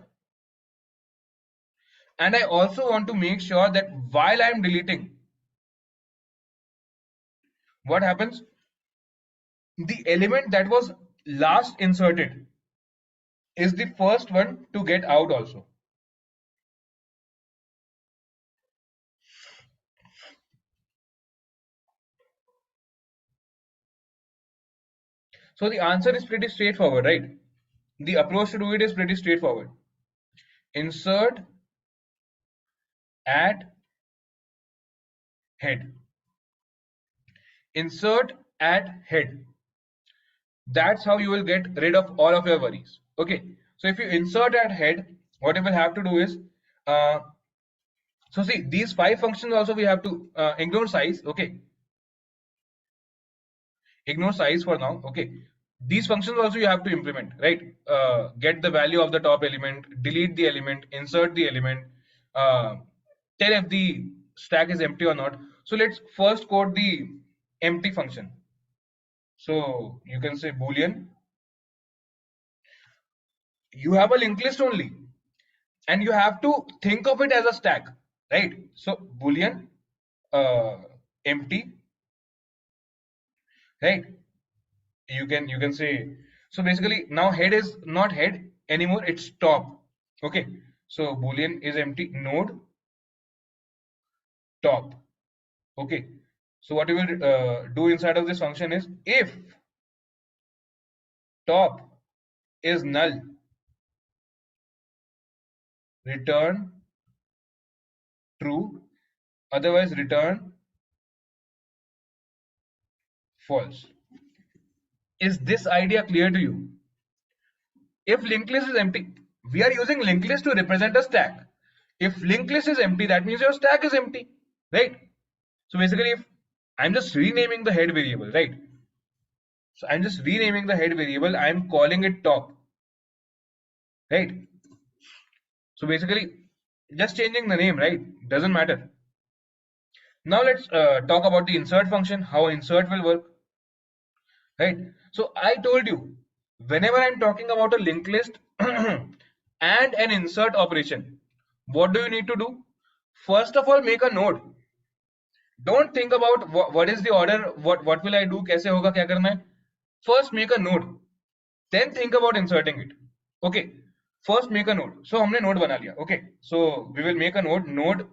and I also want to make sure that while I am deleting, what happens? The element that was last inserted is the first one to get out also. So the answer is pretty straightforward, right? The approach to do it is pretty straightforward. insert at head. Insert at head. That's how you will get rid of all of your worries. Okay, so if you insert at head, what you will have to do is so see, these 5 functions also we have to ignore size. Okay, ignore size for now. Okay, these functions also you have to implement, right? Get the value of the top element, delete the element, insert the element, tell if the stack is empty or not. So let's first code the empty function. So you can say boolean. You have a linked list only, and you have to think of it as a stack, right? So boolean empty, right? You can say, so basically now head is not head anymore, it's top. Okay, so boolean is empty, node top. Okay, so what you will do inside of this function is, if top is null, return true, otherwise return false. Is this idea clear to you? If linked list is empty, we are using linked list to represent a stack. If linked list is empty, that means your stack is empty, right? So basically, if I'm just renaming the head variable, right? So I'm just renaming the head variable, I'm calling it top, right? So basically, just changing the name, right? Doesn't matter. Now let's talk about the insert function, how insert will work, right? So I told you, whenever I'm talking about a linked list and an insert operation, what do you need to do? First of all, make a node. Don't think about what is the order, what will I do, kaise hoga, kya karna hai. First make a node, then think about inserting it. Okay, first make a node. So हमने node बना लिया. Okay, so we will make a node,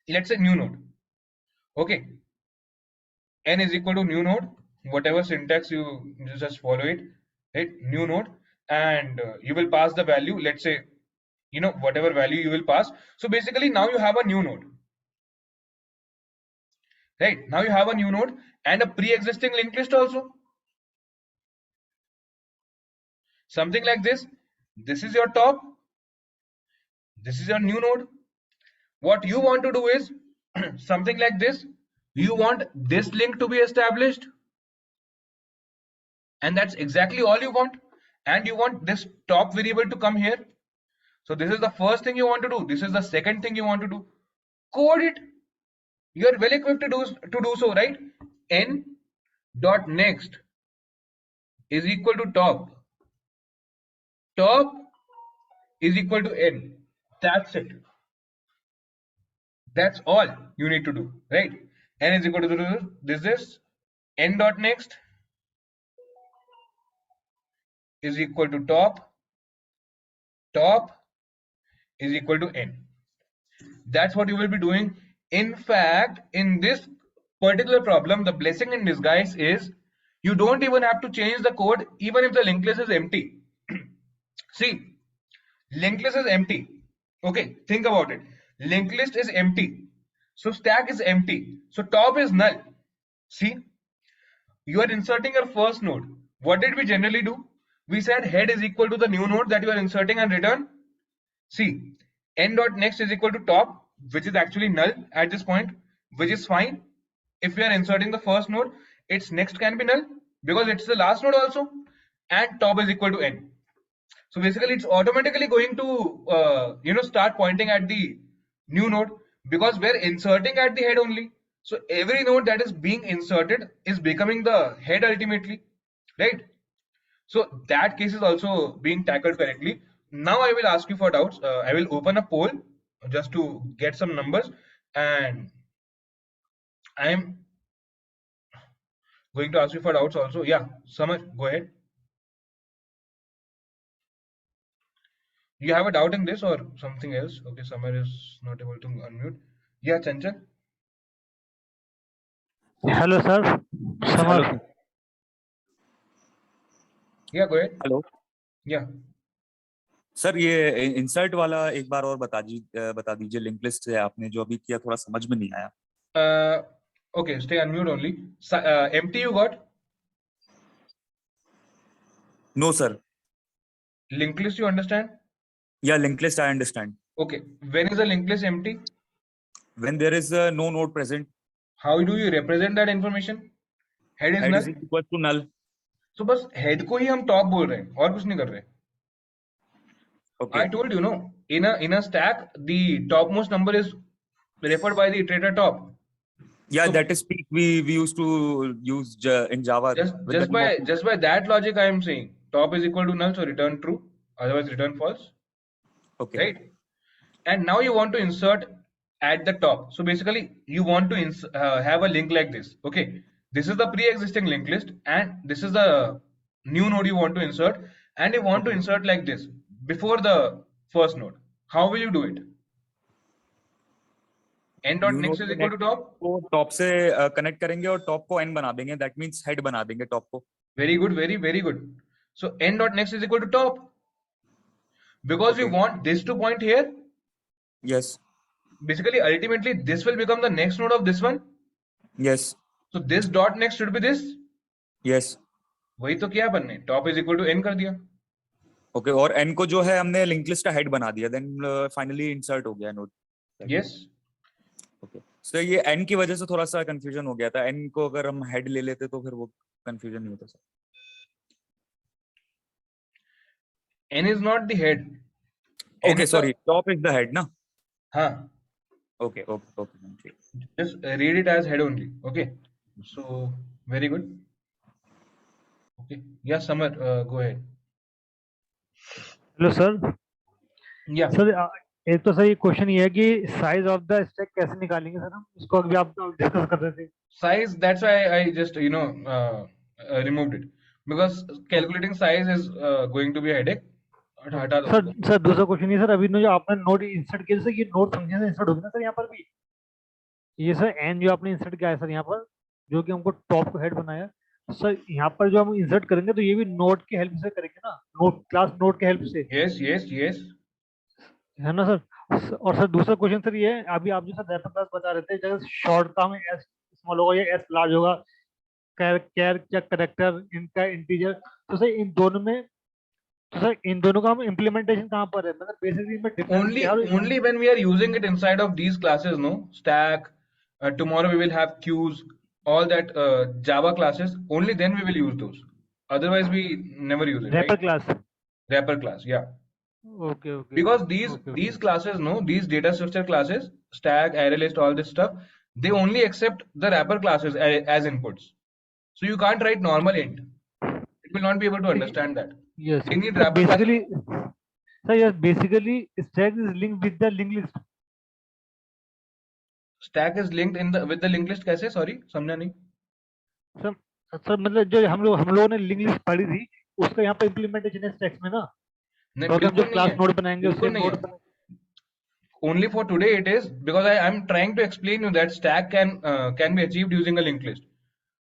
let's say new node. Okay, n is equal to new node, whatever syntax you just follow it, right? New node, and you will pass the value, let's say, you know, whatever value you will pass. So basically now you have a new node, right? Now you have a new node and a pre-existing linked list also. Something like this. This is your top, this is your new node. What you want to do is something like this. You want this link to be established, and that's exactly all you want. And you want this top variable to come here. So this is the first thing you want to do. This is the second thing you want to do. Code it. You are well equipped to do so, right? N dot next is equal to top. Top is equal to n. That's it. That's all you need to do, right? N is equal to this n dot next is equal to top. Top is equal to n. That's what you will be doing. In fact, in this particular problem, the blessing in disguise is you don't even have to change the code even if the linked list is empty. See, linked list is empty. Okay, think about it. Linked list is empty. So stack is empty. So top is null. See, you are inserting your first node. What did we generally do? We said head is equal to the new node that you are inserting and return. See, n dot next is equal to top, which is actually null at this point, which is fine. If we are inserting the first node, its next can be null because it's the last node also, and top is equal to n. So basically, it's automatically going to start pointing at the new node because we're inserting at the head only. So every node that is being inserted is becoming the head ultimately, right? So that case is also being tackled correctly. Now I will ask you for doubts. I will open a poll just to get some numbers, and I am going to ask you for doubts also. Yeah, Samar, go ahead. You have a doubt in this or something else? Okay, Samar is not able to unmute. Yeah, Chanchal. Hello, sir. Samar. Hello. Yeah, go ahead. Hello. Yeah. Sir ये insert वाला एक बार और बता दीजिए, link list से आपने जो अभी किया थोड़ा समझ में नहीं आया। Okay, stay unmute only. Empty you got? No sir. Linked list you understand? या link list I understand. Okay, when is a linked list empty? When there is no node present, How do you represent that information? Head is head null. is equal to null. So बस head को ही हम top बोल रहे हैं और कुछ नहीं कर रहे. Okay. I told you, no, in a stack, the topmost number is referred by the iterator top. Yeah, So- that is peak we used to use in Java. with the name of- Just by that logic, I am saying top is equal to null, so return true, otherwise return false, Okay. right? And now you want to insert at the top. So basically, you want to have a link like this. Okay, this is the pre-existing linked list, and this is the new node you want to insert, and you want to insert like this before the first node. How will you do it? N dot New next node is equal to top. को top से connect करेंगे और top को n बना देंगे, that means head बना देंगे top को। Very good, very good. So n dot next is equal to top. Because we Okay. want this to point here, Yes. basically ultimately this will become the next node of this one. Yes. So this dot next should be this. Yes. वही तो किया अपन ने, top is equal to n कर दिया. Okay, और n को जो है हमने लिंक लिस्ट का हेड बना दिया, देन फाइनली इंसर्ट हो गया नोड। Yes. ओके, सो ये n की वजह से थोड़ा सा कंफ्यूजन हो गया था। n को अगर हम हेड ले लेते तो फिर वो कंफ्यूजन नहीं होता sir. N is not the head. N okay is sorry, top is the head ना। हाँ, okay okay okay, just read it as head only. Okay. So very good. Okay. Yeah, Samar, go ahead. Hello sir. Yeah. Sir एक तो sir ये question ये है कि size of the stack कैसे निकालेंगे सर हम, इसको अभी आप डिस्कस कर रहे थे। Size, that's why I just removed it, because calculating size is going to be a headache. हटा दो। सर दूसरा क्वेश्चन ये सर, अभी जो आपने नोड इंसर्ट किया सर, ये नोड फंक्शन से इंसर्ट होगा ना सर यहाँ पर भी। ये सर एन जो आपने इंसर्ट किया है सर यहाँ पर, जो कि हमको टॉप को हेड बनाया सर, यहाँ पर जो हम इंसर्ट करेंगे तो ये भी नोड की हेल्प से करेंगे ना, नोड क्लास नोड के हेल्प से, Yes. है ना सर। और सर दूसरा क्वेश्चन सर ये है, अभी आप जो सर रैपर क्लास बता रहे थे, जगह शॉर्ट का हमें एस स्मॉल होगा या एस लार्ज होगा, कैर या करेक्टर, इनका इंटीजर, तो सर इन दोनों में, तो सर इन दोनों का हम इम्प्लीमेंटेशन कहाँ पर है, मतलब बेसिकली में difference Only when we are using it inside of these classes, no? Stack, tomorrow we will have queues, all that Java classes, only then we will use those. Otherwise we never use it, wrapper right? Class. Wrapper class, yeah. Okay okay. Because these classes, no, these data structure classes, stack, array list, all this stuff, they only accept the wrapper classes as inputs. So you can't write normal int. It will not be able to understand that. Yes. They need wrapper classes. Basically, sir, yes, basically stack is linked with the linked list. Stack is linked with the linked list कैसे? Sorry, समझा नहीं. Sir मतलब जो हम लोगों ने link list पढ़ी थी, उसका यहाँ पे इम्प्लीमेंटेशन है स्टैक्स में ना, नहीं, तो हम जो बिल्कुल नहीं क्लास है. नोड बनाएंगे उससे बिल्कुल नहीं नोड है. Only for today it is, because I'm trying to explain you that stack can be achieved using a linked list,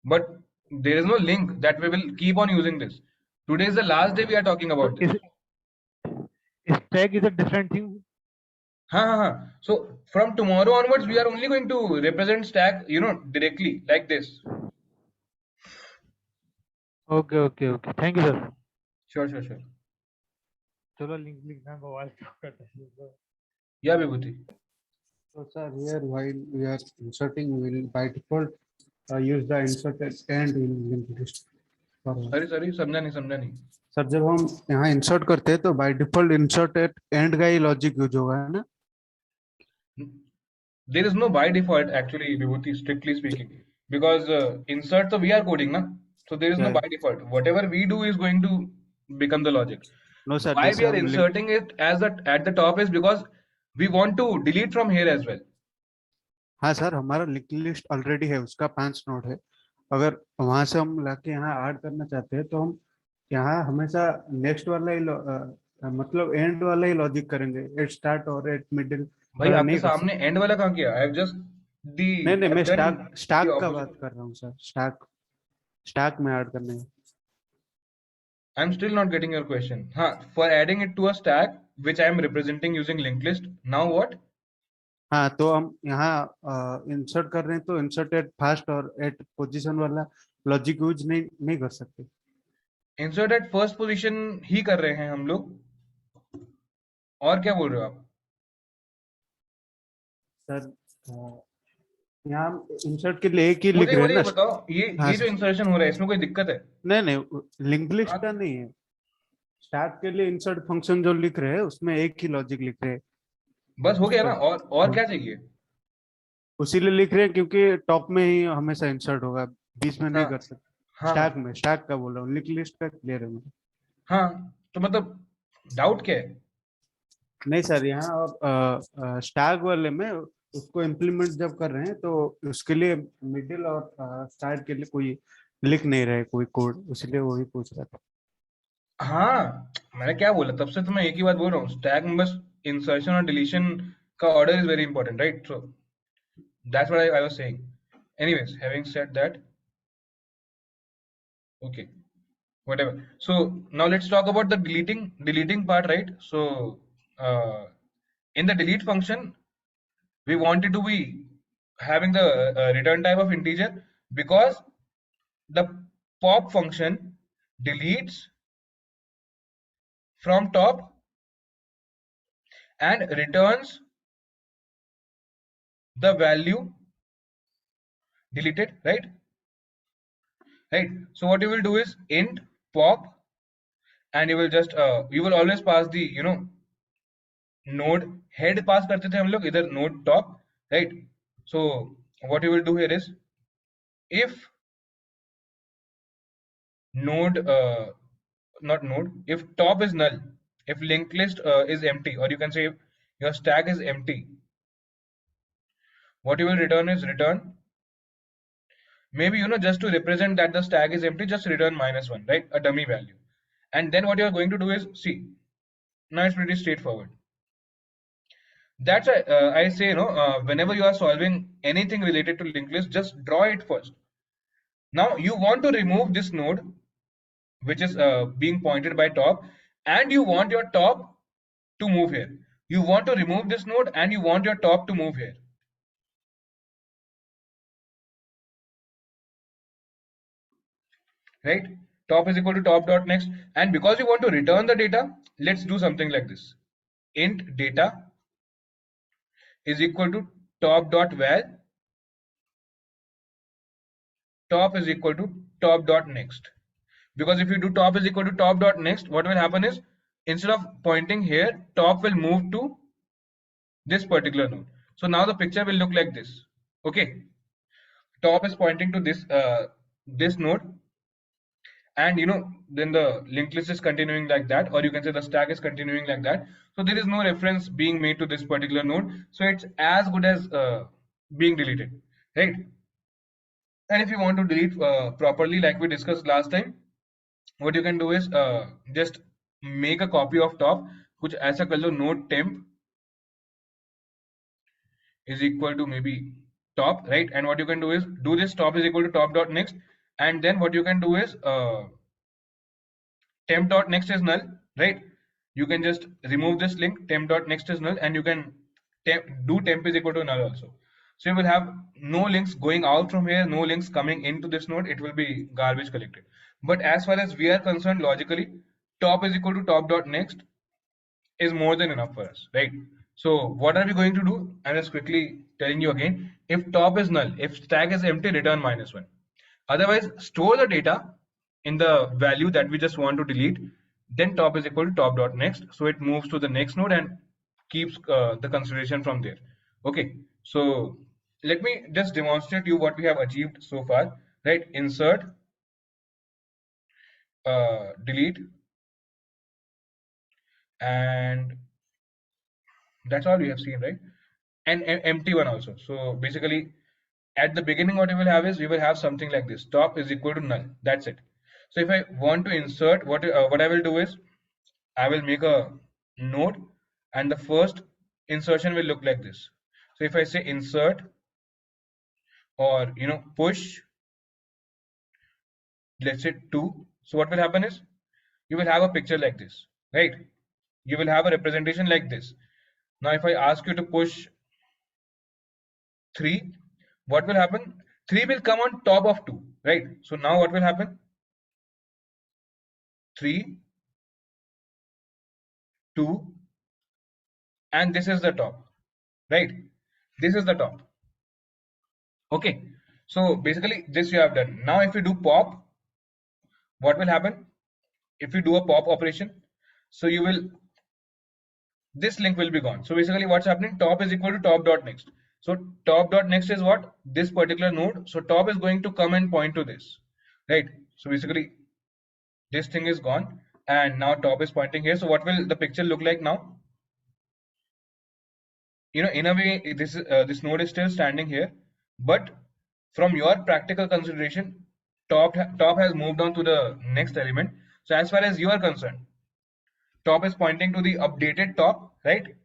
but there is no link that we will keep on using this. Today is the last day we are talking about this. stack is a different thing. हाँ. So from tomorrow onwards we are only going to represent stack, directly like this. Okay. Thank you sir. Sure. चलो link में बवाल करते हैं। Yeah, Vibhuti. So sir, here while we are inserting, we will by default use the inserted and in linked list. Sorry, समझा नहीं. Sir जब हम यहाँ इंसर्ट करते हैं तो बाय डिफॉल्ट इंसर्टेड एंड का ही लॉजिक यूज होगा, है ना? There is no by default actually, Vibhuti, strictly speaking, because insert so we are coding na, so there is no Yeah. by default. Whatever we do is going to become the logic. No sir, Why जैसे we are हम inserting it as at the top is because we want to delete from here as well. हाँ sir, हमारा link list already है, उसका 5 node है। अगर वहां से हम लाके यहाँ ऐड करना चाहते हैं तो हम यहाँ हमेशा नेक्स्ट वाला ही मतलब एंड वाला ही लॉजिक करेंगे, एट स्टार्ट और एट मिडिल। भाई आपके सामने एंड वाला कहाँ किया? I have just नहीं, मैं done स्टैक the का opposite. बात कर रहा हूँ सर। स्टैक में ऐड करने है। I'm still not getting your question. For adding it to a stack, which I am representing using linked list. Now what? हाँ, तो हम यहाँ इंसर्ट कर रहे हैं तो इंसर्ट एट फर्स्ट और एट पोजीशन वाला लॉजिक यूज नहीं कर सकते। इंसर्ट एट फर्स्ट पोजीशन ही कर रहे हैं हम लोग, और क्या बोल रहे हो आप? सर यहाँ इंसर्ट के लिए एक ही लिख मुझे रहे हैं मुझे ना। बताओ, हाँ ये जो सर। इंसर्शन हो रहा है इसमें कोई दिक्कत है? नहीं, लिंक्ड लिस्ट का नहीं है। स्टैक के लिए इंसर्ट फंक्शन जो लिख रहे हैं उसमें एक ही लॉजिक लिख रहे हैं। बस हो गया ना, और हाँ। क्या चाहिए? उसीलिए लिख रहे हैं क्योंकि टॉप में ही हमेशा इंसर्ट होगा, बीच में नहीं हाँ कर सकते। हाँ स्टैक का बोल रहा हूँ, लिंक्ड लिस्ट का क्लियर है मुझे। हाँ, तो मतलब डाउट क्या है? नहीं सर, यहाँ स्टैक वाले में उसको इम्प्लीमेंट जब कर रहे हैं तो उसके लिए मिडिल और स्टार्ट के लिए कोई लिख नहीं रहे कोई कोड, इसलिए वही पूछ रहा था। हाँ, मैंने क्या बोला तब से, तो मैं एक ही बात बोल रहा हूँ, स्टैक में बस इंसर्शन और डिलीशन का order is very important, right? So that's what I was saying. Anyways, having said that, okay, whatever. So now let's talk about the deleting part, right? So in the delete function, we wanted to be having the return type of integer, because the pop function deletes from top and returns the value deleted, right? So what you will do is int pop, and you will just you will always pass the node head pass करते थे हम लोग इधर, node top, right? So what you will do here is, if node not node, if top is null, if linked list is empty, or you can say if your stack is empty, what you will return is return, maybe just to represent that the stack is empty, just return -1, right? A dummy value. And then what you are going to do is, see, now it's pretty straightforward. That's why I say, whenever you are solving anything related to linked list, just draw it first. Now you want to remove this node which is being pointed by top, and you want your top to move here. You want to remove this node and you want your top to move here. Right? Top is equal to top dot next, and because you want to return the data, let's do something like this. Int data is equal to top dot val, top is equal to top dot next. Because if you do top is equal to top dot next, what will happen is, instead of pointing here, top will move to this particular node. So now the picture will look like this. Okay, top is pointing to this this node, and then the linked list is continuing like that, or you can say the stack is continuing like that. So there is no reference being made to this particular node, so it's as good as being deleted, right? And if you want to delete properly, like we discussed last time, what you can do is just make a copy of top, कुछ ऐसा कर लो, node temp is equal to maybe top, right? And what you can do is do this top is equal to top dot next, and then what you can do is temp dot next is null, right? You can just remove this link, temp dot next is null, and you can do temp is equal to null also. So you will have no links going out from here, no links coming into this node. It will be garbage collected. But as far as we are concerned, logically, top is equal to top dot next is more than enough for us, right? So what are we going to do? I'm just quickly telling you again. If top is null, if stack is empty, return -1. Otherwise, store the data in the value that we just want to delete. Then top is equal to top dot next. So it moves to the next node and keeps the consideration from there. Okay. So let me just demonstrate you what we have achieved so far, right? Insert, delete, and that's all we have seen, right? And empty one also. So basically, at the beginning, what we will have is, we will have something like this: top is equal to null. That's it. So if I want to insert, what I will do is, I will make a node, and the first insertion will look like this. So if I say insert, or push, let's say 2, so what will happen is, you will have a picture like this, right? You will have a representation like this. Now if I ask you to push 3, what will happen? 3 will come on top of 2, right? So now what will happen? 3, 2, and this is the top, right? This is the top. Okay, so basically this you have done. Now if you do pop, what will happen? If you do a pop operation, so you will, this link will be gone. So basically what's happening? Top is equal to top dot next. So top dot next is what? This particular node. So top is going to come and point to this, right? So basically this thing is gone and now top is pointing here. So what will the picture look like now? You know, in a way this node is still standing here, but from your practical consideration, top has moved on to the next element. So as far as you are concerned, top is pointing to the updated top, right?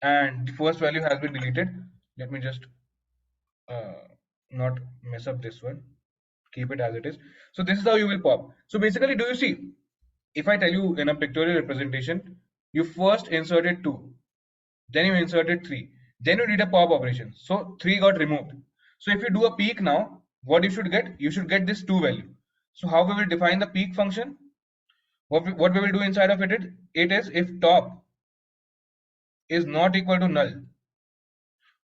And the first value has been deleted. Let me just not mess up this one, keep it as it is. So this is how you will pop. So basically, do you see, if I tell you in a pictorial representation, you first inserted 2, then you inserted 3, then you did a pop operation, so 3 got removed. So if you do a peek now, what you should get? You should get this 2 value. So how we will define the peek function? What we will do inside of it is if top is not equal to null,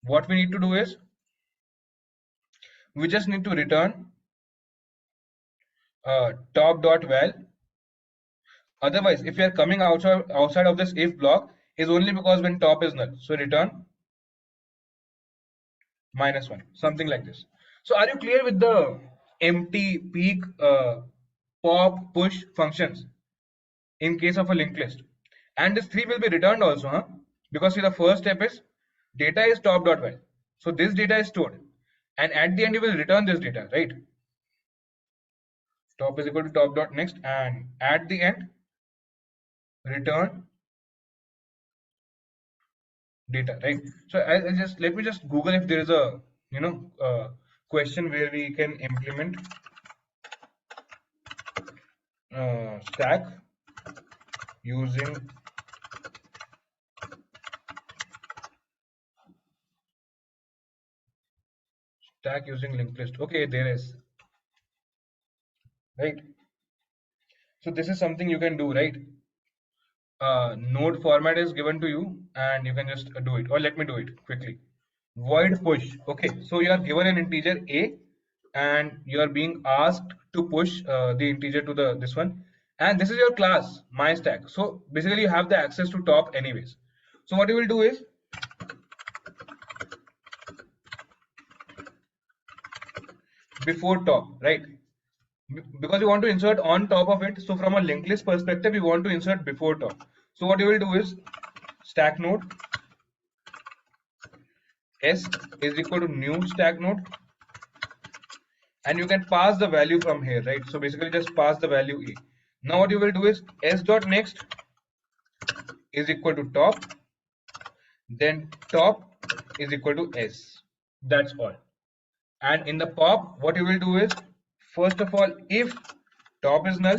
what we need to do is we just need to return top dot val. Otherwise, if you are coming outside of this if block, is only because when top is null. So return -1, something like this. So are you clear with the empty, peek, pop, push functions in case of a linked list? And this 3 will be returned also, huh? Because see, the first step is data is top dot val. So this data is stored, and at the end you will return this data, right? Top is equal to top dot next, and at the end return data, right? So let me just Google if there is a question where we can implement stack using linked list. Okay, there is, right? So this is something you can do, right? Node format is given to you and you can just do it, or let me do it quickly. Void push. Okay, so you are given an integer a and you are being asked to push the integer to this one, and this is your class my stack. So basically you have the access to top anyways. So what you will do is before top, right? Because you want to insert on top of it, so from a linked list perspective you want to insert before top. So what you will do is stack node s is equal to new stack node, and you can pass the value from here, right? So basically just pass the value a. Now what you will do is s dot next is equal to top, then top is equal to s. That's all. And in the pop, what you will do is, first of all, if top is null,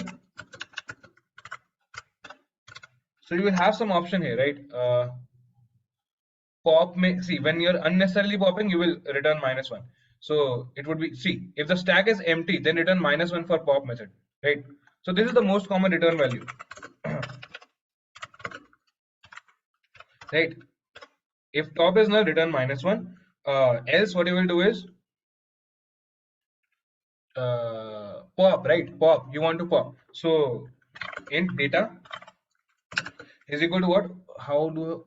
so you will have some option here, right? Pop may see when you're unnecessarily popping, you will return -1. So it would be, see, if the stack is empty, then return -1 for pop method, right? So this is the most common return value, right? If top is null, return -1. Else what you will do is pop, right? Pop, you want to pop. So int data is equal to what? How do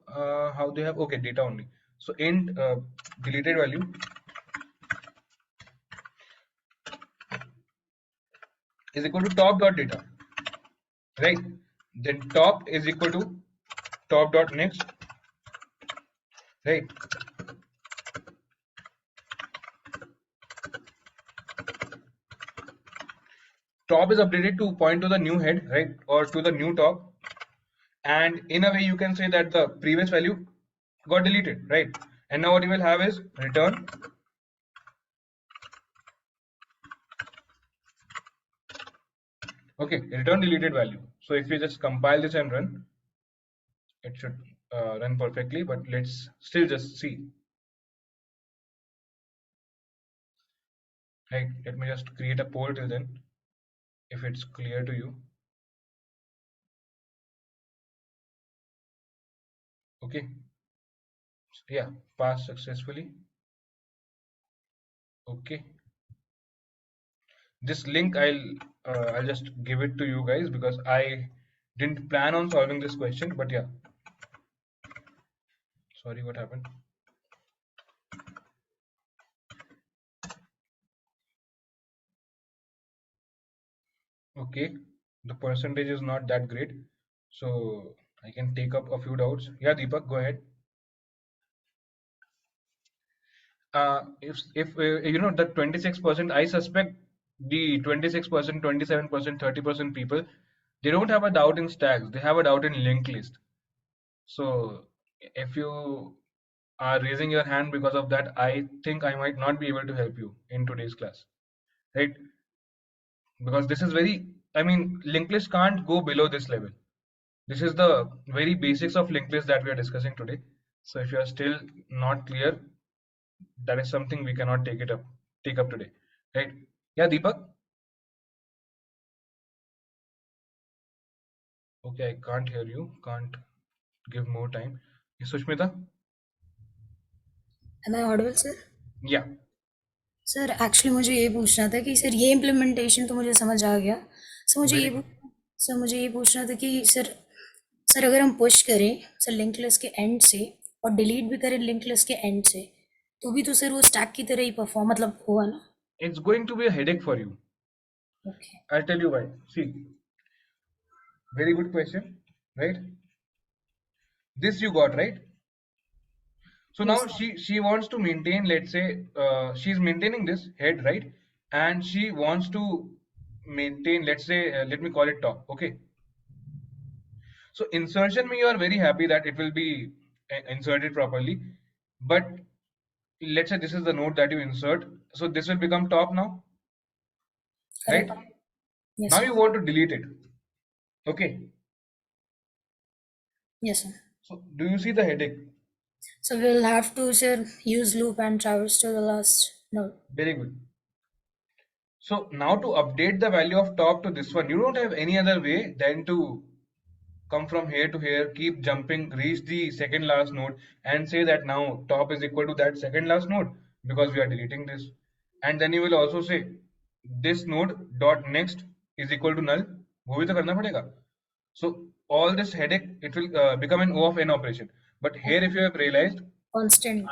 you have? Okay, data only. So int deleted value is equal to top dot data, right? Then top is equal to top dot next, right? Top is updated to point to the new head, right, or to the new top, and in a way you can say that the previous value got deleted, right? And now what you will have is return Okay, return deleted value. So if we just compile this and run, it should run perfectly, but let's still just see. Right, let me just create a poll till then, if it's clear to you. Okay, yeah, passed successfully. Okay, this link I'll just give it to you guys because I didn't plan on solving this question, but yeah, sorry, what happened? Okay, the percentage is not that great, so I can take up a few doubts. Yeah, Deepak, go ahead. If you know the 26%, I suspect the 26%, 27%, 30% people, they don't have a doubt in stacks, they have a doubt in linked list. So if you are raising your hand because of that, I think I might not be able to help you in today's class, right? Because this is very, I mean, linked list can't go below this level. This is the very basics of linked list that we are discussing today. So if you are still not clear, that is something we cannot take up today, right? Yeah, Deepak. Okay, I can't hear you. Can't give more time. Sushmita. Am I audible, sir? Yeah. Sir actually मुझे ये पूछना था कि sir ये implementation तो मुझे समझ आ गया। सर मुझे ये पूछना था कि सर अगर हम पुश करें सर लिंक लिस्ट के एंड से और डिलीट भी करें लिंक लिस्ट के एंड से तो भी तो सर वो स्टैक की तरह ही परफॉर्म मतलब होगा ना? It's going to be a headache for you. Okay. I'll tell you why. See, very good question, right? This you got, right? So now she wants to maintain, let's say she's maintaining this head, right? And she wants to maintain, let's say let me call it top. Okay, so insertion me, you are very happy that it will be inserted properly, but let's say this is the node that you insert, so this will become top now, right? Yes, now sir. you want to delete it. Okay. Yes, sir. So do you see the headache? So we'll have to sir use loop and traverse to the last node. Very good. So now to update the value of top to this one, you don't have any other way than to come from here to here, keep jumping, reach the second last node and say that now top is equal to that second last node because we are deleting this. And then you will also say this node dot next is equal to null. वो भी तो करना पड़ेगा. So all this headache, it will become an O of n operation. But here if you have realized, constant.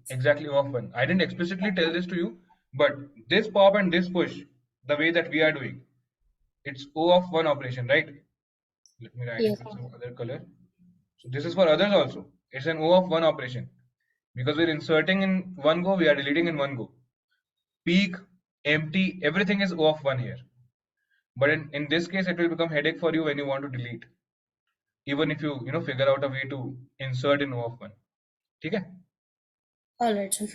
Exactly O of 1. I didn't explicitly tell this to you, but this pop and this push, the way that we are doing, it's O of 1 operation, right? Let me write it with some other color. So this is for others also. It's an O of 1 operation. Because we're inserting in one go, we are deleting in one go. Peak, empty, everything is O of 1 here. But in this case, it will become headache for you when you want to delete. Even if you figure out a way to insert in O of 1. Okay? Alright, sir.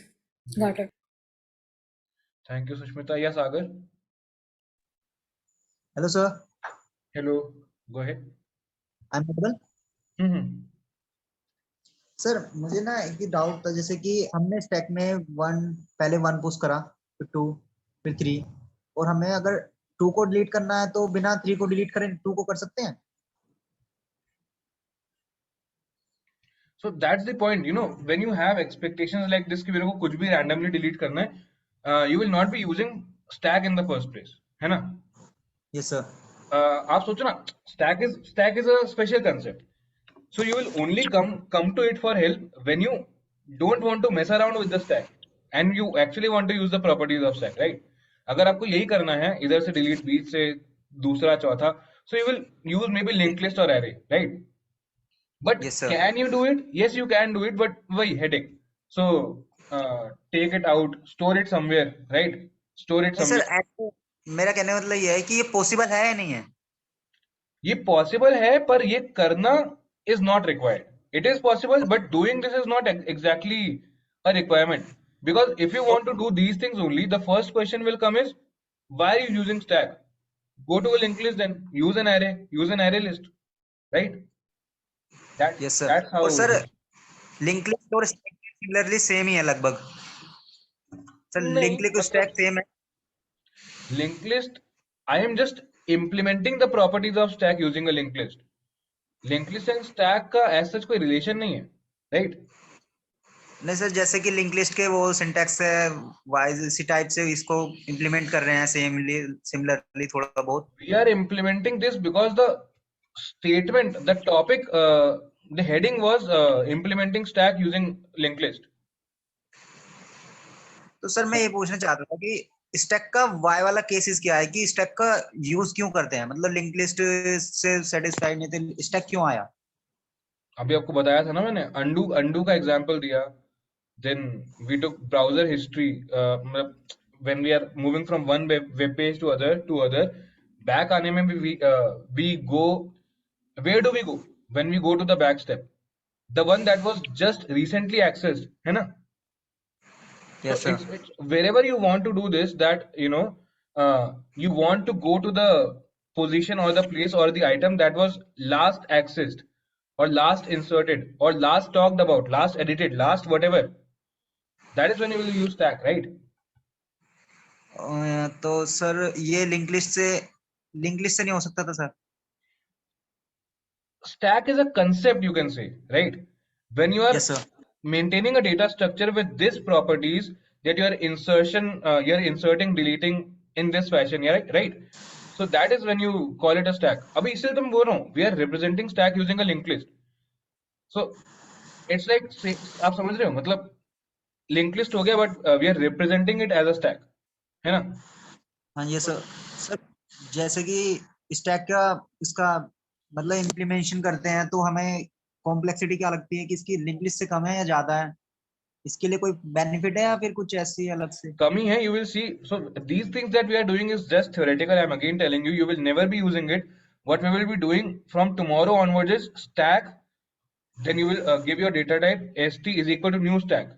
Got it. Thank you, Sushmita. Yes, Sagar. Hello, sir. Hello. Go ahead. I'm audible? Sir मुझे ना एक doubt था, जैसे कि हमने stack में पहले 1 push करा, फिर 2, फिर 3, और हमें अगर 2 को डिलीट करना है तो बिना 3 को डिलीट करें 2 को कर सकते हैं? So that's the point, when you have expectations like this कि मेरे को कुछ भी randomly delete करना है, you will not be using stack in the first place, है ना? Yes, sir. आप सोचो ना, stack is a special concept. So you will only come to it for help when you don't want to mess around with the stack and you actually want to use the properties of stack, right? अगर आपको यही करना है, इधर से delete बीच से दूसरा चौथा, so you will use maybe linked list or array, right? But yes, sir. Can you do it? Yes, you can do it, but why headache? So take it out, store it somewhere, right? Store it somewhere. Sir मेरा कहने का मतलब ये है कि ये possible है या नहीं है? ये पॉसिबल है, पर ये करना is not required. It is possible, but doing this is not exactly a requirement. Because if you want to do these things only, the first question will come is, why are you using stack? go to a linked list, then use an array list, right? Yes sir That's how और sir it is. Link list और stack similarly same ही है लगभग sir नहीं, link list stack same है linked list, I am just implementing the properties of stack using a linked list. Linked list and stack का as such कोई relation नहीं है, right? नहीं सर जैसे कि लिंक लिस्ट के वो सिंटैक्स है वाइज इसी टाइप से इसको इंप्लीमेंट कर रहे हैं सिमिलरली थोड़ा बहुत We are implementing this because the statement, the topic, the heading was implementing stack using linked list. तो सर मैं ये पूछना चाहता था कि स्टैक का वाई वाला केसेस क्या है कि स्टैक का यूज क्यों करते हैं मतलब लिंक लिस्ट से सेटिस्फाइड नहीं थे स्टैक क्यों आया अभी आपको बताया था ना मैंने undo का एग्जांपल दिया then we took browser history when we are moving from one web page to other back आने में भी we go where do we go when we go to the back step the one that was just recently accessed है ना yes so sir it's wherever you want to do this that you know you want to go to the position or the place or the item that was last accessed or last inserted or last talked about last edited last whatever that is when you will use stack right तो sir ये link list से नहीं हो सकता था sir stack is a concept you can say right when you are yes sir maintaining a data structure with these properties that you are inserting deleting in this fashion yeah right so that is when you call it a stack abhi isliye tum bol raha hu we are representing stack using a linked list so it's like aap samajh rahe ho matlab linked list ho gaya but we are representing it as a stack है ना हाँ ये sir जैसे कि stack का इसका मतलब implementation करते हैं तो हमें कॉम्प्लेक्सिटी क्या लगती है कि इसकी लिंक लिस्ट से कम है या ज्यादा है इसके लिए कोई बेनिफिट है या फिर कुछ ऐसी अलग से कमी है you will see so these things that we are doing is just theoretical I'm again telling you will never be using it what we will be doing from tomorrow onwards is stack then you will give your data type st is equal to new stack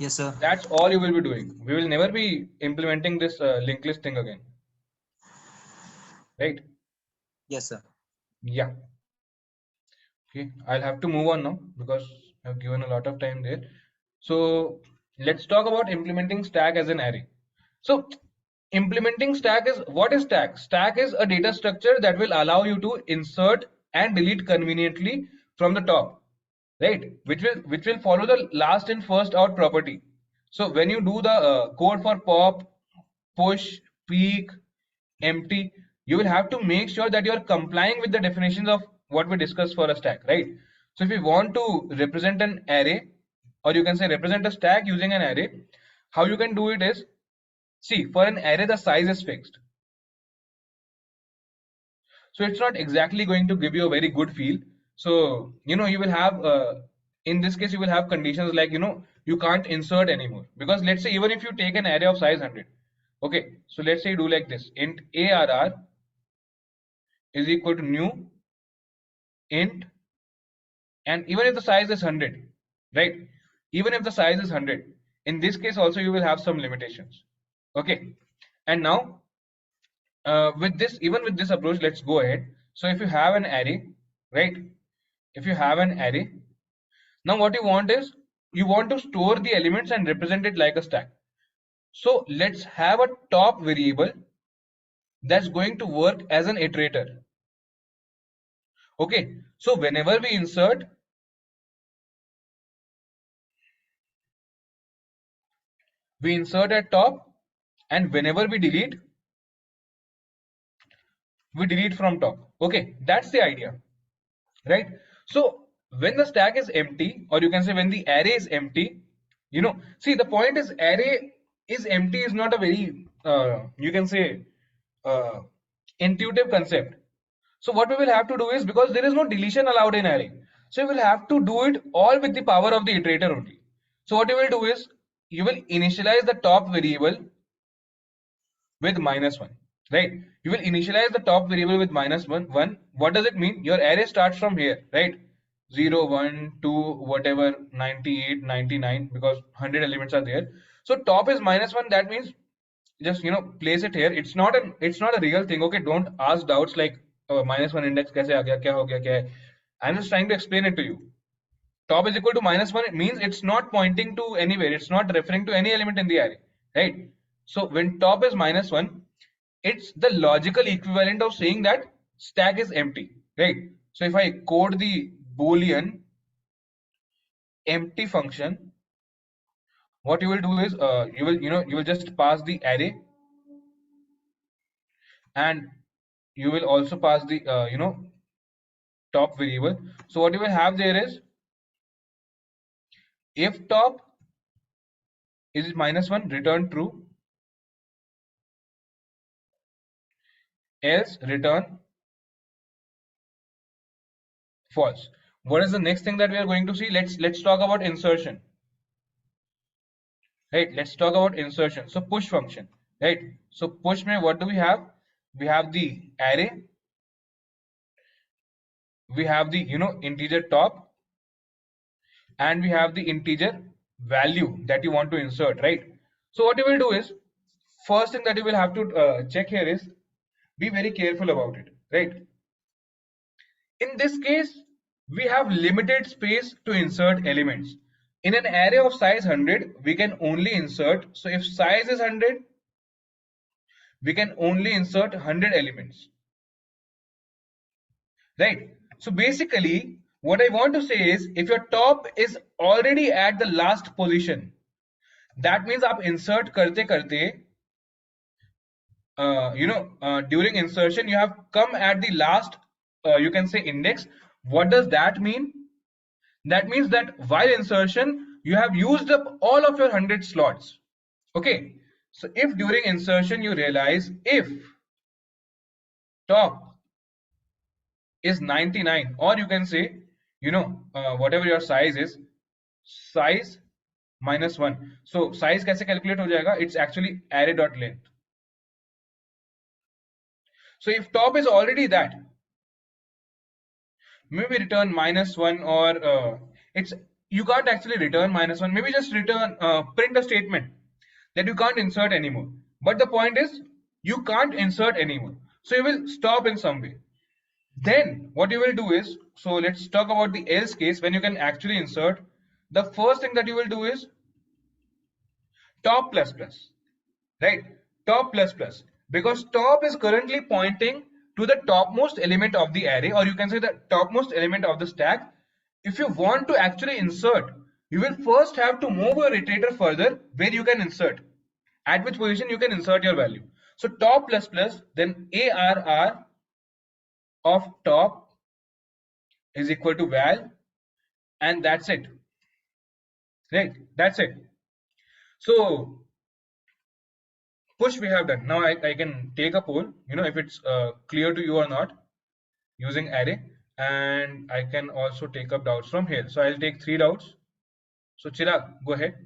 yes sir that's all you will be doing we will never be implementing this linked list thing again right yes sir yeah okay I'll have to move on now because I've given a lot of time there so let's talk about implementing stack as an array so implementing stack is what is stack is a data structure that will allow you to insert and delete conveniently from the top right which will follow the last in first out property so when you do the code for pop push peek empty you will have to make sure that you are complying with the definitions of what we discussed for a stack right so if you want to represent an array or you can say represent a stack using an array how you can do it is see for an array the size is fixed so it's not exactly going to give you a very good feel so you know you will have in this case you will have conditions like you know you can't insert anymore because let's say even if you take an array of size 100 okay so let's say you do like this int arr is equal to new int and even if the size is 100 right even if the size is 100 in this case also you will have some limitations okay and now with this even with this approach let's go ahead so if you have an array right if you have an array now what you want is you want to store the elements and represent it like a stack so let's have a top variable that's going to work as an iterator okay so whenever we insert at top and whenever we delete from top okay that's the idea right so when the stack is empty or you can say when the array is empty you know see the point is array is empty is not a very you can say intuitive concept so what we will have to do is because there is no deletion allowed in array so you will have to do it all with the power of the iterator only so what you will do is you will initialize the top variable with -1 right you will initialize the top variable with -1 what does it mean your array starts from here right 0 1 2 whatever 98 99 because 100 elements are there so top is -1 that means just place it here. It's not a real thing. Okay, don't ask doubts like -1 index kaise aa gaya, kya ho gaya, kya hai. I'm just trying to explain it to you. Top is equal to -1, it means it's not pointing to anywhere. It's not referring to any element in the array, right? So when top is -1, it's the logical equivalent of saying that stack is empty, right? So if I code the Boolean empty function, what you will do is you will just pass the array, and you will also pass the top variable. So what you will have there is, if top is -1, return true, else return false. What is the next thing that we are going to see? Let's talk about insertion, right? Let's talk about insertion. So push function, right? So push mein what do we have? We have the array, we have the integer top, and we have the integer value that you want to insert, right? So what you will do is, first thing that you will have to check here is, be very careful about it, right? In this case, we have limited space to insert elements. In an array of size 100, we can only insert, so if size is 100, we can only insert 100 elements, right? So basically, what I want to say is, if your top is already at the last position, that means आप insert करते करते during insertion you have come at the last you can say index. What does that mean? That means that while insertion you have used up all of your 100 slots. Okay, so if during insertion you realize if top is 99, or you can say whatever your size is, size -1. So size कैसे calculate हो जाएगा? It's actually array dot length. So if top is already that, maybe return -1, or it's you can't actually return -1. Maybe just return print a statement that you can't insert anymore. But the point is, you can't insert anymore. So you will stop in some way. Then what you will do is, so let's talk about the else case when you can actually insert. The first thing that you will do is top plus plus, right? Top plus plus, because top is currently pointing to the topmost element of the array, or you can say the topmost element of the stack. If you want to actually insert, you will first have to move your iterator further where you can insert, at which position you can insert your value. So top plus plus, then ARR of top is equal to val, and that's it, right? That's it. So push we have done. Now I can take a poll, if it's clear to you or not, using array, and I can also take up doubts from here. So I'll take 3 doubts. So Chirag, go ahead.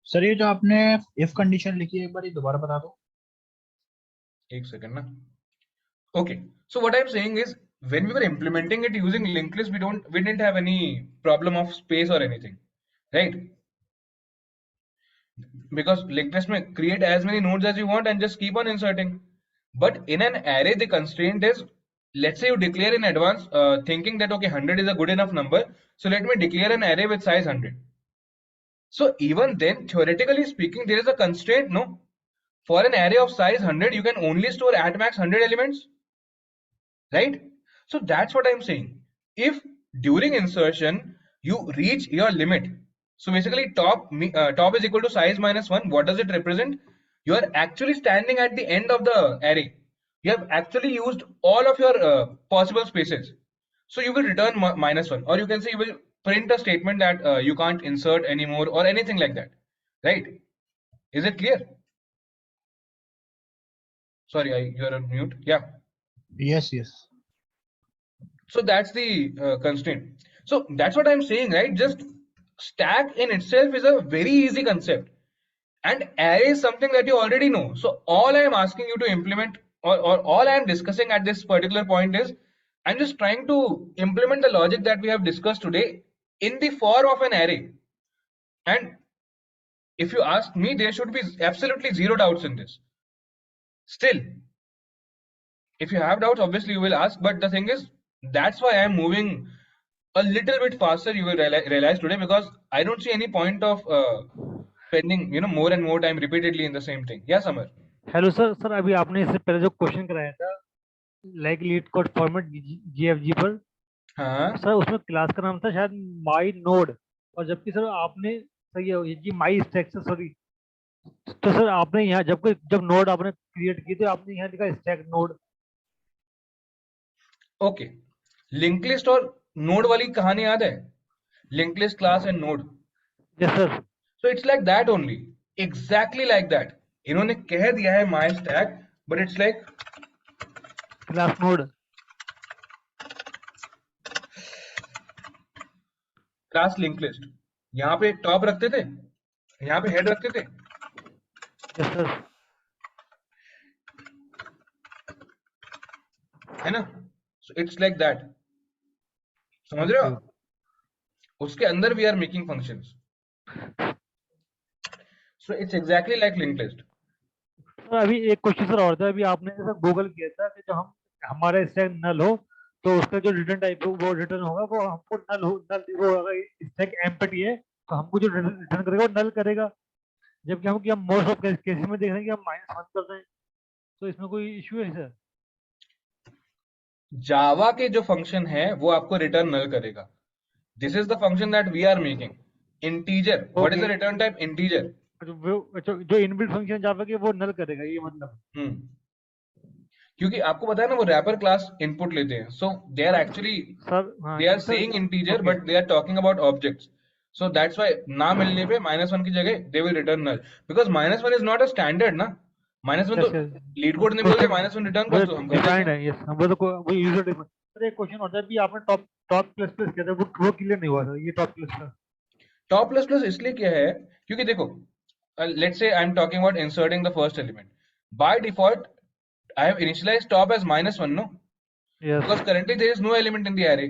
Sir ये जो आपने if condition लिखी है एक बार ये दोबारा बता दो. एक second ना. Okay. So what I'm saying is, when we were implementing it using linked list, we didn't have any problem of space or anything, right? Because linked list may create as many nodes as you want and just keep on inserting. But in an array, the constraint is, let's say you declare in advance thinking that okay, 100 is a good enough number, so let me declare an array with size 100. So even then, theoretically speaking, there is a constraint, no? For an array of size 100, you can only store at max 100 elements, right? So that's what I'm saying. If during insertion you reach your limit, so basically top is equal to size -1, what does it represent? You are actually standing at the end of the array. You have actually used all of your possible spaces. So you will return -1, or you can say you will print a statement that you can't insert anymore, or anything like that, right? Is it clear? Sorry, you're on mute. Yeah. Yes. So that's the constraint. So that's what I'm saying, right? Just stack in itself is a very easy concept, and array is something that you already know. So all I am asking you to implement, or all I am discussing at this particular point is, I'm just trying to implement the logic that we have discussed today in the form of an array. And if you ask me, there should be absolutely zero doubts in this. Still, if you have doubts, obviously you will ask, but the thing is, that's why I am moving a little bit faster, you will realize today, because I don't see any point of spending, you know, more and more time repeatedly in the same thing. Yeah, Samar. Hello sir अभी आपने इससे पहले जो question कराया था like leet code format GFG पर, हाँ sir उसमें क्लास का नाम था शायद माई नोड, और जबकि सर आपने सर ये माई स्टैक से सॉरी, तो सर आपने यहाँ जब नोड आपने क्रिएट की तो आपने यहाँ लिखा stack node. Okay, link list और नोड वाली कहानी याद है? Link list, class and node. Yes sir. So it's like that only, exactly like that. इन्होंने कह दिया है my stack, but it's like class node, class link list. यहाँ पे टॉप रखते थे, यहाँ पे हेड रखते थे। Yes sir. है ना? सो इट्स लाइक दैट, समझ रहे हो? उसके अंदर we are making functions, so it's exactly like link list. Sir अभी एक क्वेश्चन सर और था, अभी आपने जैसा गूगल किया था कि जो हमारा स्टैक नल हो तो उसका जो रिटर्न टाइप वो रिटर्न होगा वो हमको नल वो अगर स्टैक एम्प्टी है तो हमको जो रिटर्न करेगा वो नल करेगा, जबकि हम मोस्ट ऑफ केसेस में देख रहे हैं कि हम -1 कर रहे हैं, तो इसमें कोई इश्यू है सर? जावा के जो फंक्शन है वो आपको रिटर्न नल करेगा। This is the function that we are making. Integer, what is the return type? Integer. जो इनबिल्ट फंक्शन जावा के वो नल करेगा, ये मतलब। क्योंकि आपको पता है ना वो रैपर क्लास इनपुट लेते हैं, so they are actually they are saying integer but they are talking about objects, so that's why ना मिलने पे -1 की जगह they will return null, because -1 is not a standard ना। -1 तो लीड कोड ने बोल दिया -1 रिटर्न कर, तो हम डिफाइंड है। यस, वो यूजर डिफाइंड। सर एक क्वेश्चन और था भी, आपने टॉप प्लस प्लस किया था, वो क्लियर नहीं हुआ था। ये टॉप प्लस प्लस इसलिए किया है क्योंकि देखो, let's say I'm talking about inserting the first element. By default, I have initialized top as -1, no? Yes. Because currently there is no element in the array.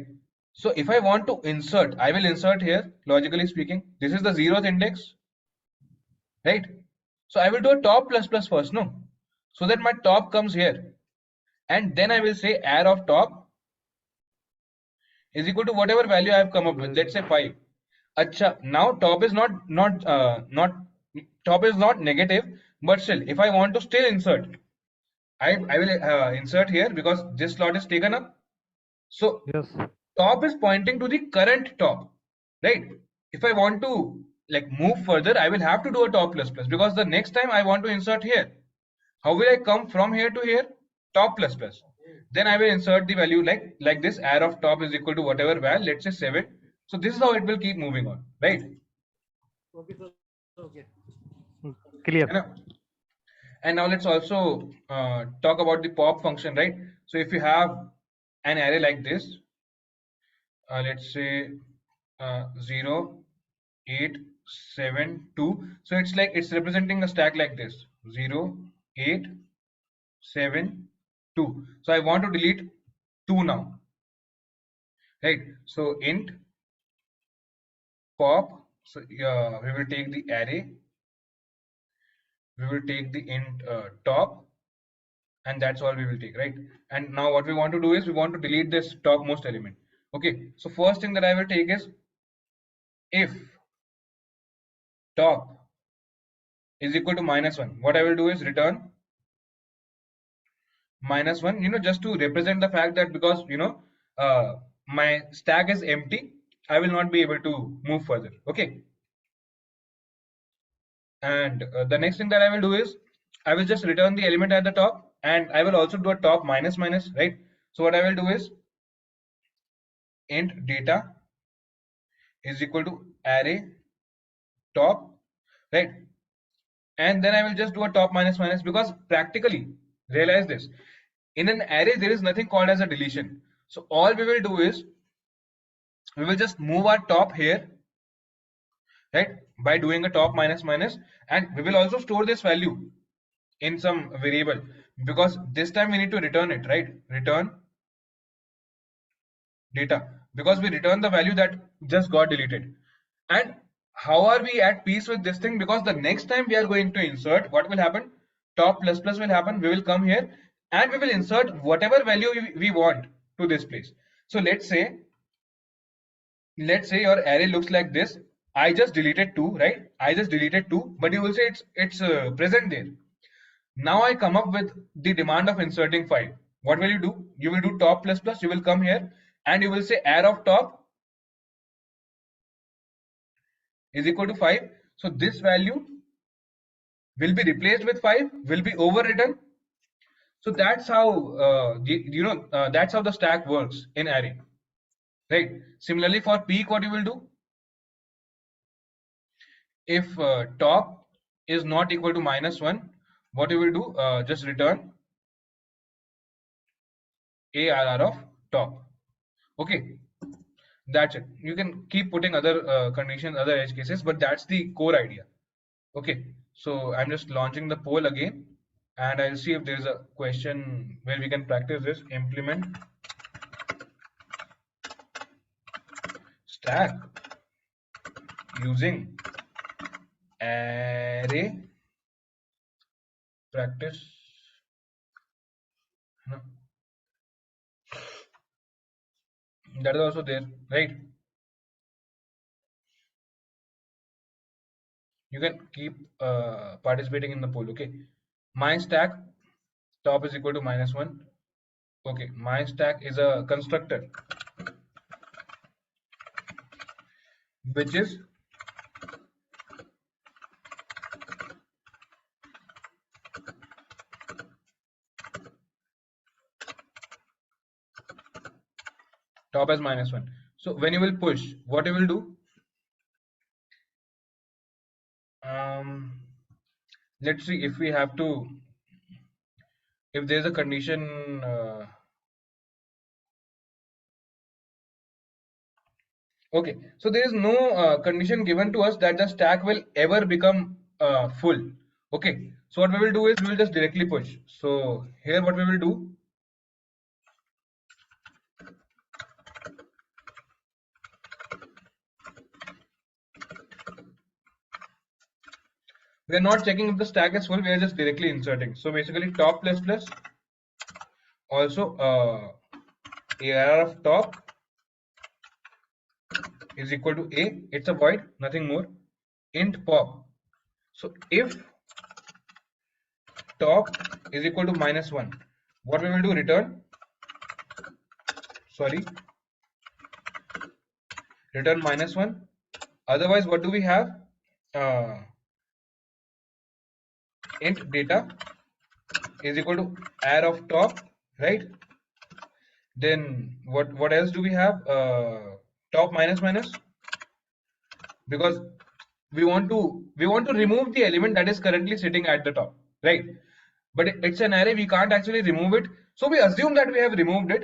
So if I want to insert, I will insert here, logically speaking. This is the 0th index, right? So I will do a top plus plus first, no? So that my top comes here. And then I will say arr of top is equal to whatever value I have come up with. Let's say 5. Acha, now top is top is not negative, but still, if I want to still insert, I will insert here because this slot is taken up. So yes, top is pointing to the current top, right? If I want to like move further, I will have to do a top plus plus, because the next time I want to insert here, how will I come from here to here? Top plus plus. Then I will insert the value like this, arr of top is equal to whatever val, let's say 7. So this is how it will keep moving on, right? Okay, sir. Okay. Clear. And now let's also talk about the pop function, right? So if you have an array like this, let's say 0, 8, 7, 2. So it's like it's representing a stack like this: 0, 8, 7, 2. So I want to delete 2 now, right? So int pop. So we will take the array. We will take the int top, and that's all we will take, right? And now what we want to do is we want to delete this topmost element. Okay, so first thing that I will take is if top is equal to -1, what I will do is return -1, you know, just to represent the fact that because, you know, my stack is empty, I will not be able to move further. Okay. And the next thing that I will do is I will just return the element at the top, and I will also do a top minus minus, right? So what I will do is int data is equal to array top, right? And then I will just do a top minus minus, because practically realize this, in an array there is nothing called as a deletion. So all we will do is we will just move our top here, right, by doing a top minus minus, and we will also store this value in some variable, because this time we need to return it, right? Return data, because we return the value that just got deleted. And how are we at peace with this thing? Because the next time we are going to insert, what will happen? Top plus plus will happen. We will come here and we will insert whatever value we want to this place. So let's say your array looks like this. I just deleted 2, right? I just deleted 2, but you will say it's present there. Now I come up with the demand of inserting 5. What will you do? You will do top plus plus. You will come here and you will say array of top is equal to 5. So this value will be replaced with 5, will be overwritten. So that's how that's how the stack works in array, right? Similarly for peak, what you will do? If top is not equal to -1, what you will do? Just return ARR of top. Okay, that's it. You can keep putting other conditions, other edge cases, but that's the core idea. Okay, so I'm just launching the poll again, and I'll see if there is a question where we can practice this. Implement stack using array practice. That is also there, right? You can keep participating in the poll. Okay, my stack top is equal to -1. Okay, my stack is a constructor which is top as -1. So when you will push, what you will do? Let's see if we have to, if there's a condition. Okay, so there is no condition given to us that the stack will ever become full. Okay, so what we will do is we will just directly push. So here what we will do, we are not checking if the stack is full, we are just directly inserting. So basically top plus plus, also ARR of top is equal to A, it's a void, nothing more, int pop. So if top is equal to -1, what we will do? Return -1. Otherwise, what do we have? Int data is equal to array of top, right? Then what else do we have? Top minus, because we want to remove the element that is currently sitting at the top, right? But it's an array, we can't actually remove it, so we assume that we have removed it.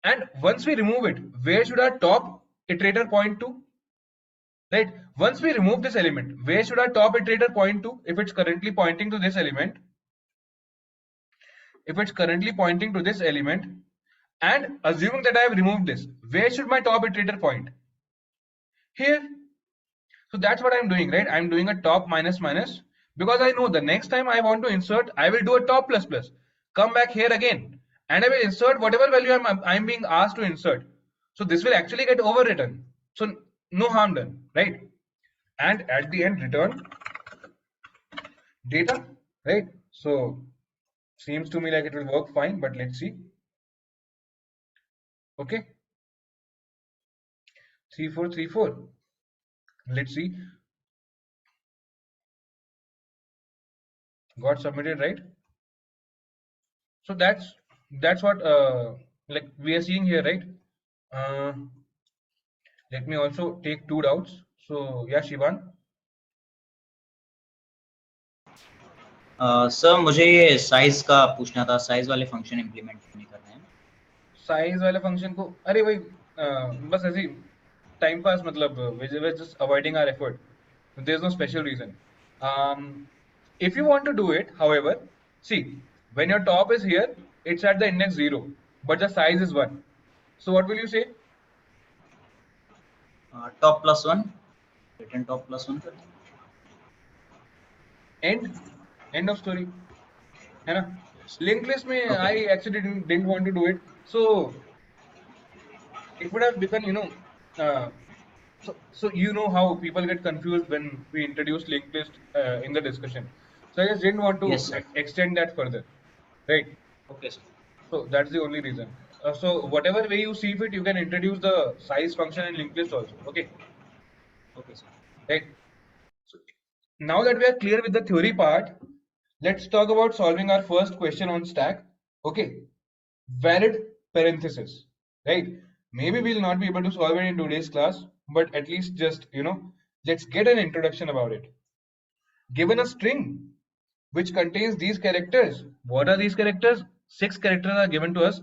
And once we remove it, where should our top iterator point to? Right, once we remove this element, where should our top iterator point to? If it's currently pointing to this element, and assuming that I have removed this, where should my top iterator point? Here. So that's what I'm doing, right? I'm doing a top minus, because I know the next time I want to insert, I will do a top plus plus, come back here again, and I will insert whatever value I'm being asked to insert. So this will actually get overwritten, so no harm done, right? And at the end, return data, right? So seems to me like it will work fine, but let's see. Okay, 3434. Let's see. Got submitted, right? So that's what like we are seeing here, right? Let me also take 2 doubts. So yeah, Shivan. Sir मुझे ये size का पूछना था, size वाले function implement नहीं करना है। Size वाले फंक्शन को, अरे भाई बस ऐसे टाइम पास, मतलब we're just avoiding our effort. There's no special reason. If you want to do it, however, see, when your top is here, it's at the index 0, but the size is 1. So what will you say? Top plus 1. Return top +1 कर दें। end of story, है ना? Linked list में I actually didn't want to do it, so it would have become, so you know how people get confused when we introduce linked list in the discussion. So I just didn't want to Yes, sir. extend that further, right? Okay, sir. So that's the only reason. So whatever way you see fit, you can introduce the size function in linked list also. Okay. Okay, sir. Right. So now that we are clear with the theory part, let's talk about solving our first question on stack. Okay. Valid parenthesis. Right. Maybe we'll not be able to solve it in today's class, but at least just, let's get an introduction about it. Given a string which contains these characters. What are these characters? 6 characters are given to us.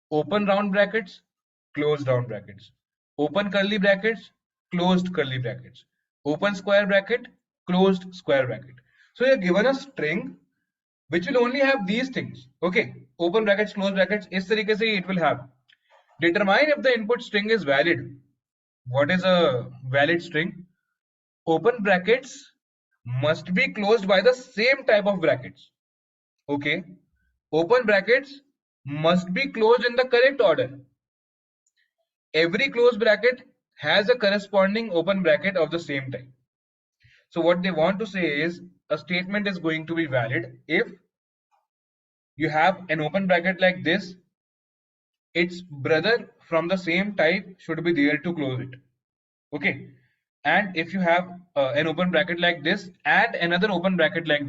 Open round brackets, closed round brackets. Open curly brackets, closed curly brackets. Open square bracket, closed square bracket. So you're given a string which will only have these things. Okay, open brackets, closed brackets. इस तरीके से it will have. Determine if the input string is valid. What is a valid string? Open brackets must be closed by the same type of brackets. Okay, open brackets must be closed in the correct order. Every closed bracket has a corresponding open bracket of the same type. So what they want to say is a statement is going to be valid if you have an open bracket like this, its brother from the same type should be there to close it. Okay, and if you have an open bracket like this and another open bracket like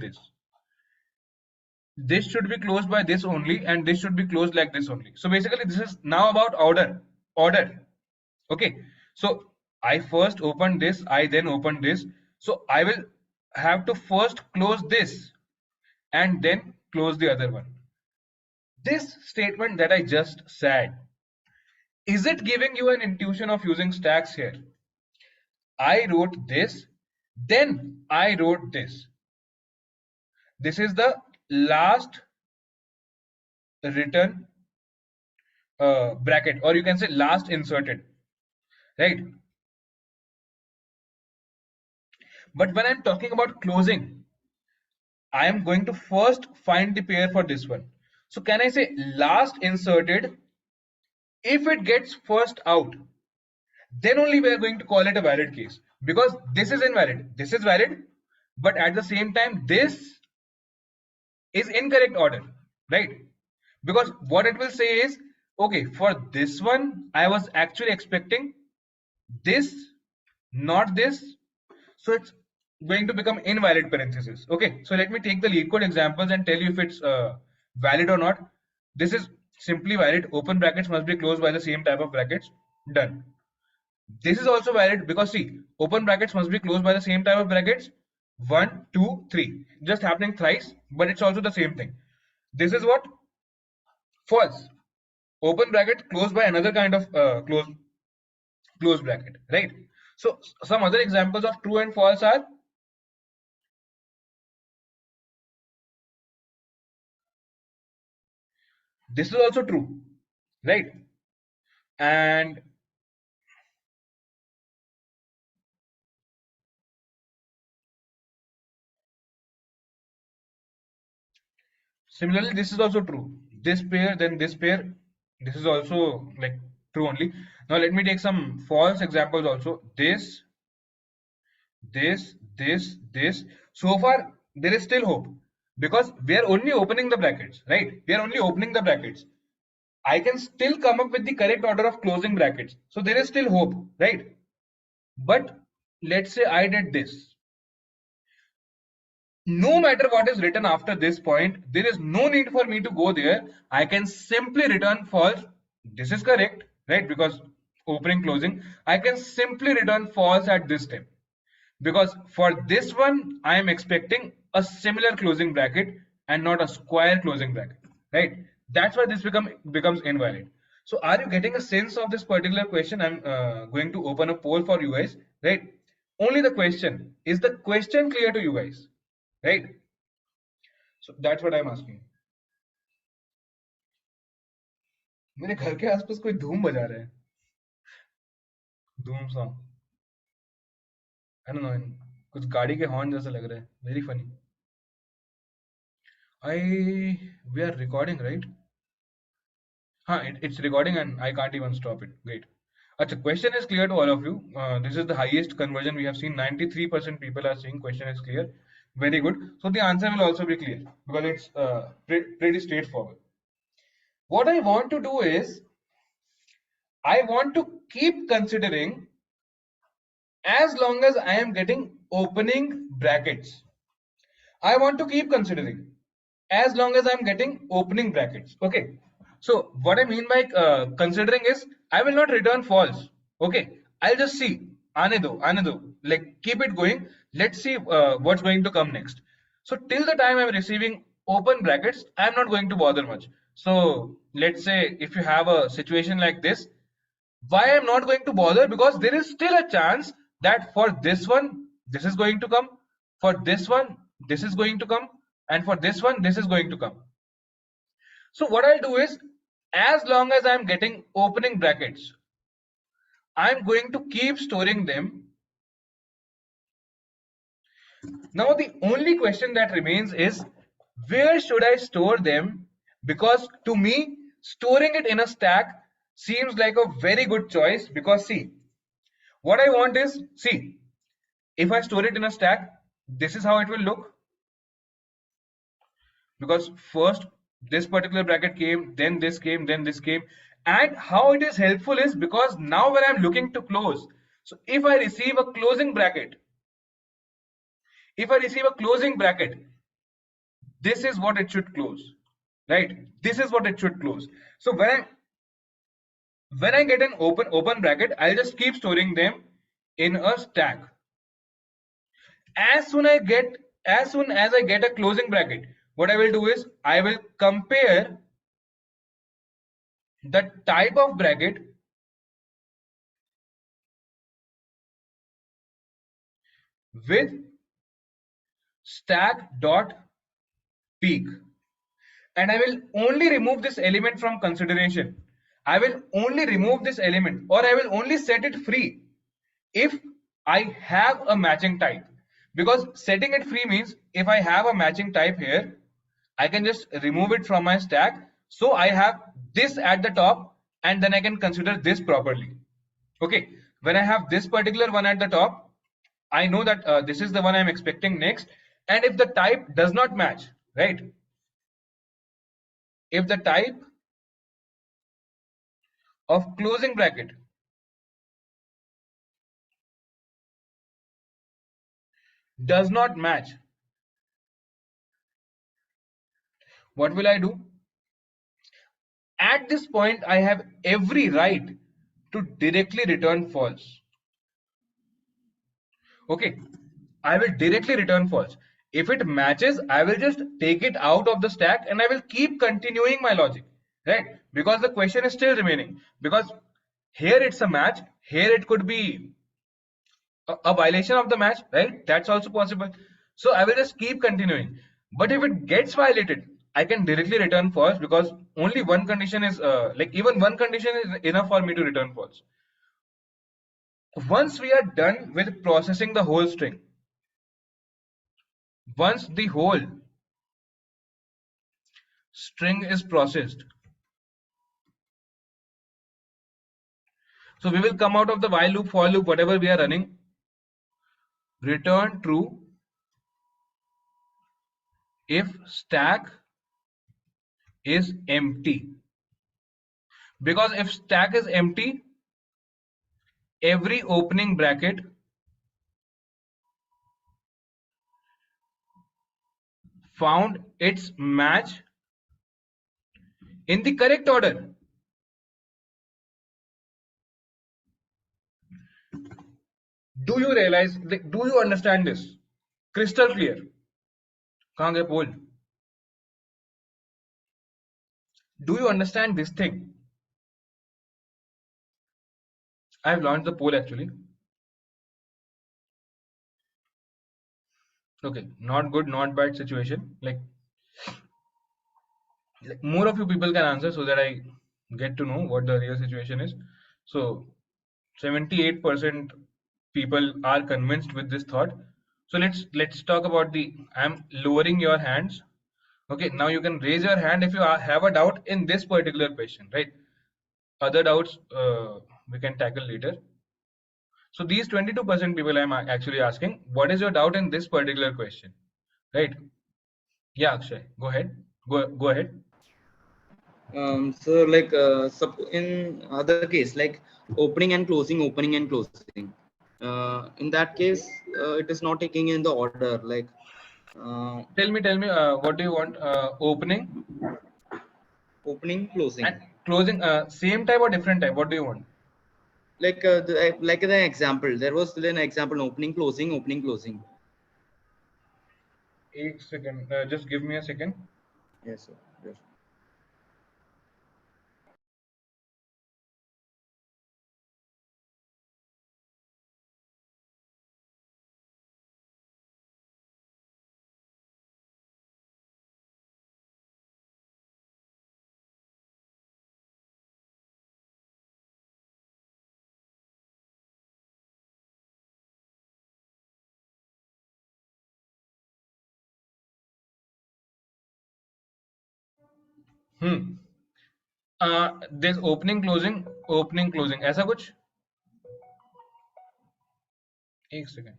this should be closed by this only and this should be closed like this only. So basically this is now about order. Okay, so I first opened this, I then opened this, so I will have to first close this and then close the other one. This statement that I just said, is it giving you an intuition of using stacks here? I wrote this, then I wrote this. This is the last written bracket, or you can say last inserted, right? But when I'm talking about closing, I am going to first find the pair for this one. So can I say last inserted? If it gets first out, then only we are going to call it a valid case, because this is invalid, this is valid, but at the same time this is incorrect order, right? Because what it will say is, okay, for this one I was actually expecting this, not this, so it's going to become invalid parenthesis. Okay, so let me take the lead code examples and tell you if it's valid or not. This is simply valid. Open brackets must be closed by the same type of brackets. Done. This is also valid because see, open brackets must be closed by the same type of brackets. 1, 2, 3, just happening thrice, but it's also the same thing. This is what? False. Open bracket closed by another kind of close bracket, right? So some other examples of true and false are, this is also true, right? And similarly, this is also true. This pair, then this pair, this is also like true only. Now let me take some false examples also. This. So far, there is still hope because we are only opening the brackets, right? We are only opening the brackets. I can still come up with the correct order of closing brackets. So there is still hope, right? But let's say I did this. No matter what is written after this point, there is no need for me to go there. I can simply return false. This is correct, right? Because opening, closing. I can simply return false at this step. Because for this one, I am expecting a similar closing bracket and not a square closing bracket, right? That's why this becomes invalid. So are you getting a sense of this particular question? I'm going to open a poll for you guys, right? Only the question. Is the question clear to you guys, right? So that's what I'm asking. मेरे घर के आसपास कोई धूम बजा रहा है, धूम सॉन्ग. I don't know, कुछ गाड़ी के हॉर्न जैसा लग रहा है. Very funny. We are recording, right? It's recording and I can't even stop it. Great. Achha, question is clear to all of you. This is the highest conversion we have seen. 93% people are saying question is clear. Very good. So the answer will also be clear because it's pretty straightforward. What I want to do is, I want to keep considering as long as I am getting opening brackets. I want to keep considering as long as I'm getting opening brackets. Okay. So what I mean by considering is, I will not return false. Okay. I'll just see. Aane do. Like keep it going. Let's see what's going to come next. So till the time I'm receiving open brackets, I'm not going to bother much. So let's say if you have a situation like this, why I'm not going to bother? Because there is still a chance that for this one, this is going to come. For this one, this is going to come. And for this one, this is going to come. So what I'll do is, as long as I'm getting opening brackets, I'm going to keep storing them. Now the only question that remains is, where should I store them? Because to me, storing it in a stack seems like a very good choice, because see, what I want is, see, if I store it in a stack, this is how it will look. Because first this particular bracket came, then this came, then this came. And how it is helpful is because now when I'm looking to close, so if I receive a closing bracket, this is what it should close, right? This is what it should close. So when I get an open bracket, I'll just keep storing them in a stack. As soon as I get a closing bracket, what I will do is, I will compare the type of bracket with stack dot peak, and I will only remove this element from consideration. I will only remove this element, or I will only set it free if I have a matching type. Because setting it free means if I have a matching type here, I can just remove it from my stack. So I have this at the top, and then I can consider this properly. Okay, when I have this particular one at the top, I know that this is the one I'm expecting next. And if the type does not match, right? If the type of closing bracket does not match, what will I do? At this point, I have every right to directly return false. Okay, I will directly return false. If it matches, I will just take it out of the stack and I will keep continuing my logic, right? Because the question is still remaining. Because here it's a match, here it could be a violation of the match, right? That's also possible. So I will just keep continuing. But if it gets violated, I can directly return false, because only one condition is even one condition is enough for me to return false. Once we are done with processing the whole string, once the whole string is processed, so we will come out of the while loop, for loop, whatever we are running, return true if stack is empty. Because if stack is empty, every opening bracket found its match in the correct order. Do you realize, do you understand this? Crystal clear. Kahan gaye poll? Do you understand this thing? I have launched the poll actually. Okay, not good, not bad situation. Like more of you people can answer so that I get to know what the real situation is. So 78% people are convinced with this thought. So let's talk about the. I'm lowering your hands. Okay, now you can raise your hand if you have a doubt in this particular question, right? Other doubts we can tackle later. So these 22% people I'm actually asking, what is your doubt in this particular question, right? Yeah, Akshay, go ahead. Go ahead. So like in other case, like opening and closing, in that case it is not taking in the order, like tell me what do you want? Opening, closing, and closing, same type or different type? What do you want? Like the example, there was an example, opening closing. एक second, just give me a second. Yes, sir. Yes. This opening closing ऐसा कुछ? एक second.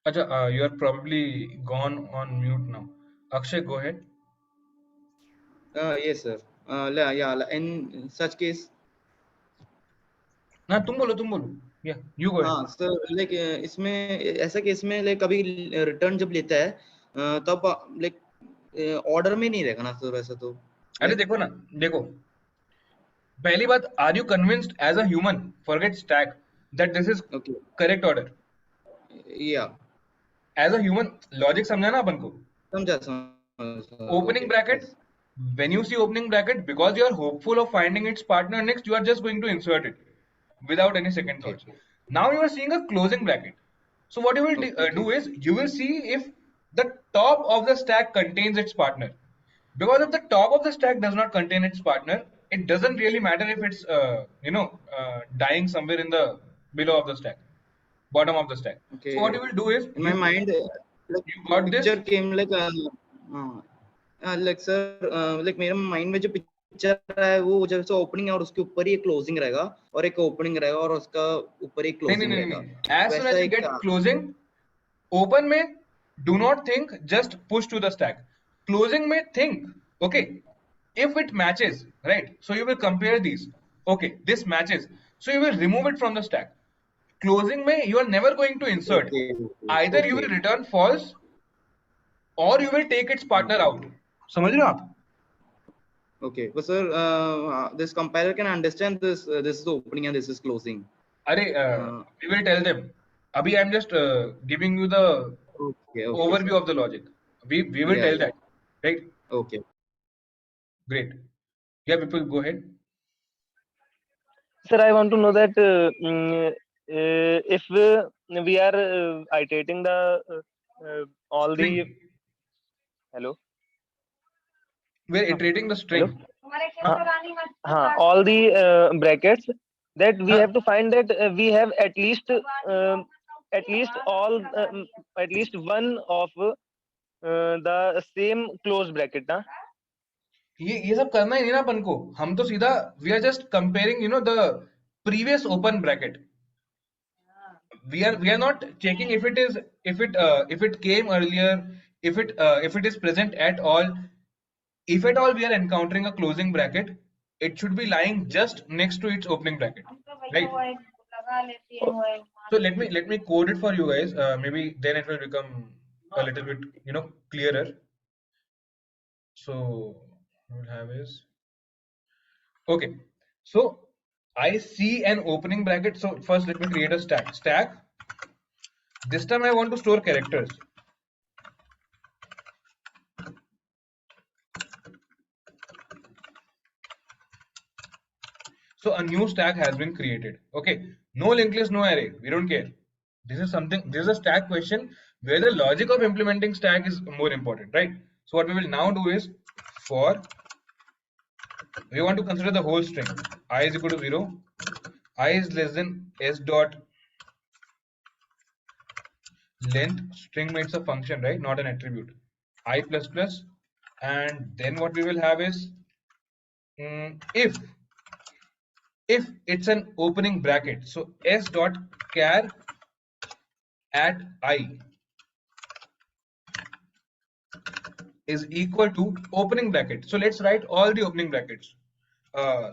अच्छा, you are probably gone on mute now. Akshay, go ahead. Yes, sir. Yeah, in such case. ना तुम बोलो. Yeah, you go ahead. हाँ sir, like इसमें ऐसा केस में लाइक कभी रिटर्न जब लेता है तब लाइक ऑर्डर में नहीं रहेगा ना सर वैसा तो. अरे देखो पहली बात, are you convinced as a human, forget stack, that this is correct order? या एज अ ह्यूमन लॉजिक समझा ना अपन को? समझा. Opening bracket, when you see opening bracket, because you are hopeful of finding its partner next, you are just going to insert it without any second thoughts. Now you are seeing a closing bracket. So what you will do is you will see if the top of the stack contains its partner. Because if the top of the stack does not contain its partner, it doesn't really matter if it's dying somewhere in the below of the stack, bottom of the stack. Okay. So what you will do is in my mind, like you got this picture came like sir, like मेरे mind में जो picture है वो जैसे opening है और उसके ऊपर ही एक क्लोजिंग रहेगा और एक ओपनिंग रहेगा और उसका ऊपर ही क्लोजिंग रहेगा. As soon as you get closing, open में do not think, just push to the stack. Closing में think, okay, if it matches, right, so you will compare these. Okay, this matches, so you will remove it from the stack. Closing में you are never going to insert. Either you will return false or you will take its partner out. समझ रहे हो आप? Okay, but sir, this compiler can understand this. This is opening and this is closing. अरे we will tell them. अभी I'm just giving you the overview of the logic. We will tell that, right? Okay. Great. Yeah, people, go ahead. Sir, I want to know that if we are iterating the all the hello. We are iterating the string. All the brackets that we have to find that we have at least one of the same closed bracket ना. ये सब करना ही नहीं ना अपन को. हम तो सीधा we are just comparing, the previous open bracket. We are not checking if it came earlier, if it is present at all. If at all we are encountering a closing bracket, it should be lying just next to its opening bracket, right? So let me code it for you guys. Maybe then it will become a little bit clearer. So what we'll have is, okay, so I see an opening bracket. So first let me create a stack. This time I want to store characters. So a new stack has been created. Okay, no linked list, no array. We don't care. This is a stack question where the logic of implementing stack is more important, right? So what we will now do is, we want to consider the whole string. I is equal to 0. I is less than s dot length string it's a function, right? Not an attribute. I plus plus, and then what we will have is if it's an opening bracket, so s dot char at I is equal to opening bracket. So let's write all the opening brackets.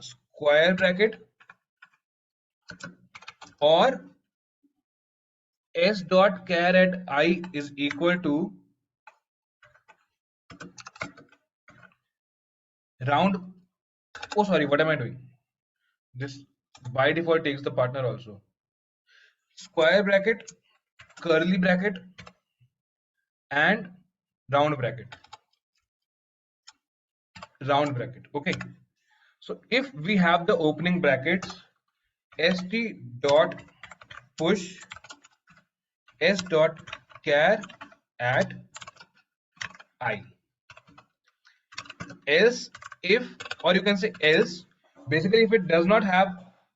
Square bracket or s dot char at I is equal to round. Oh, sorry, what am I doing? This by default takes the partner also. Square bracket, curly bracket, and round bracket. Round bracket. Okay. So if we have the opening brackets, st dot push s dot char at I. Else, if, or you can say else, basically if it does not have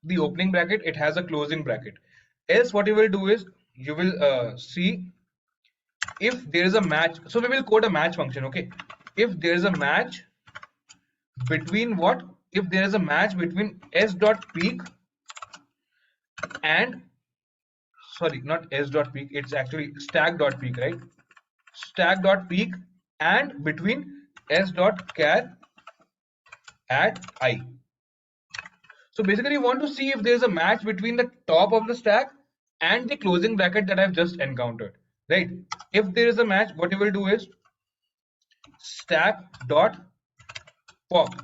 the opening bracket, it has a closing bracket. Else what you will do is you will see if there is a match. So we will code a match function. Okay, if there is a match between what? If there is a match between s dot peak and, sorry, not s dot peak, it's actually stack dot peak, right? Stack dot peak and between s dot char at I. So basically you want to see if there is a match between the top of the stack and the closing bracket that I've just encountered, right? If there is a match, what you will do is stack dot pop.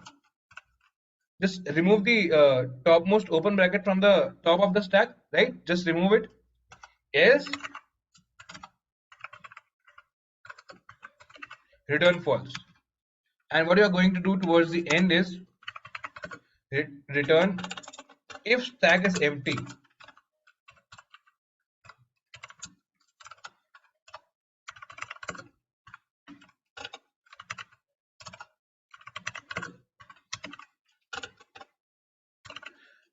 Just remove the topmost open bracket from the top of the stack, right? Just remove it. Else return false. And what you are going to do towards the end is return if stack is empty.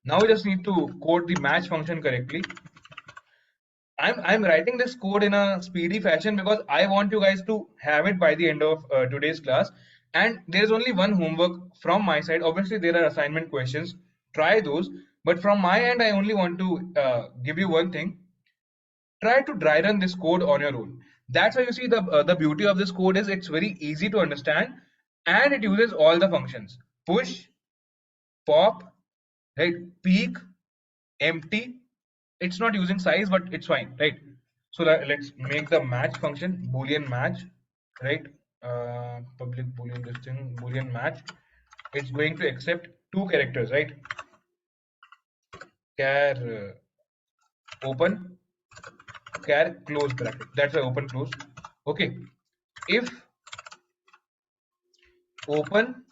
Now we just need to code the match function correctly. I'm writing this code in a speedy fashion because I want you guys to have it by the end of today's class. And there's only one homework from my side. Obviously there are assignment questions, try those, but from my end I only want to give you one thing. Try to dry run this code on your own. That's why you see the beauty of this code is it's very easy to understand and it uses all the functions: push, pop, right, peak, empty. It's not using size, but it's fine, right? So let's make the match function boolean match, right? Public boolean this thing, boolean match. It's going to accept two characters, right? Char open, char close bracket. That's why open close. Okay. If open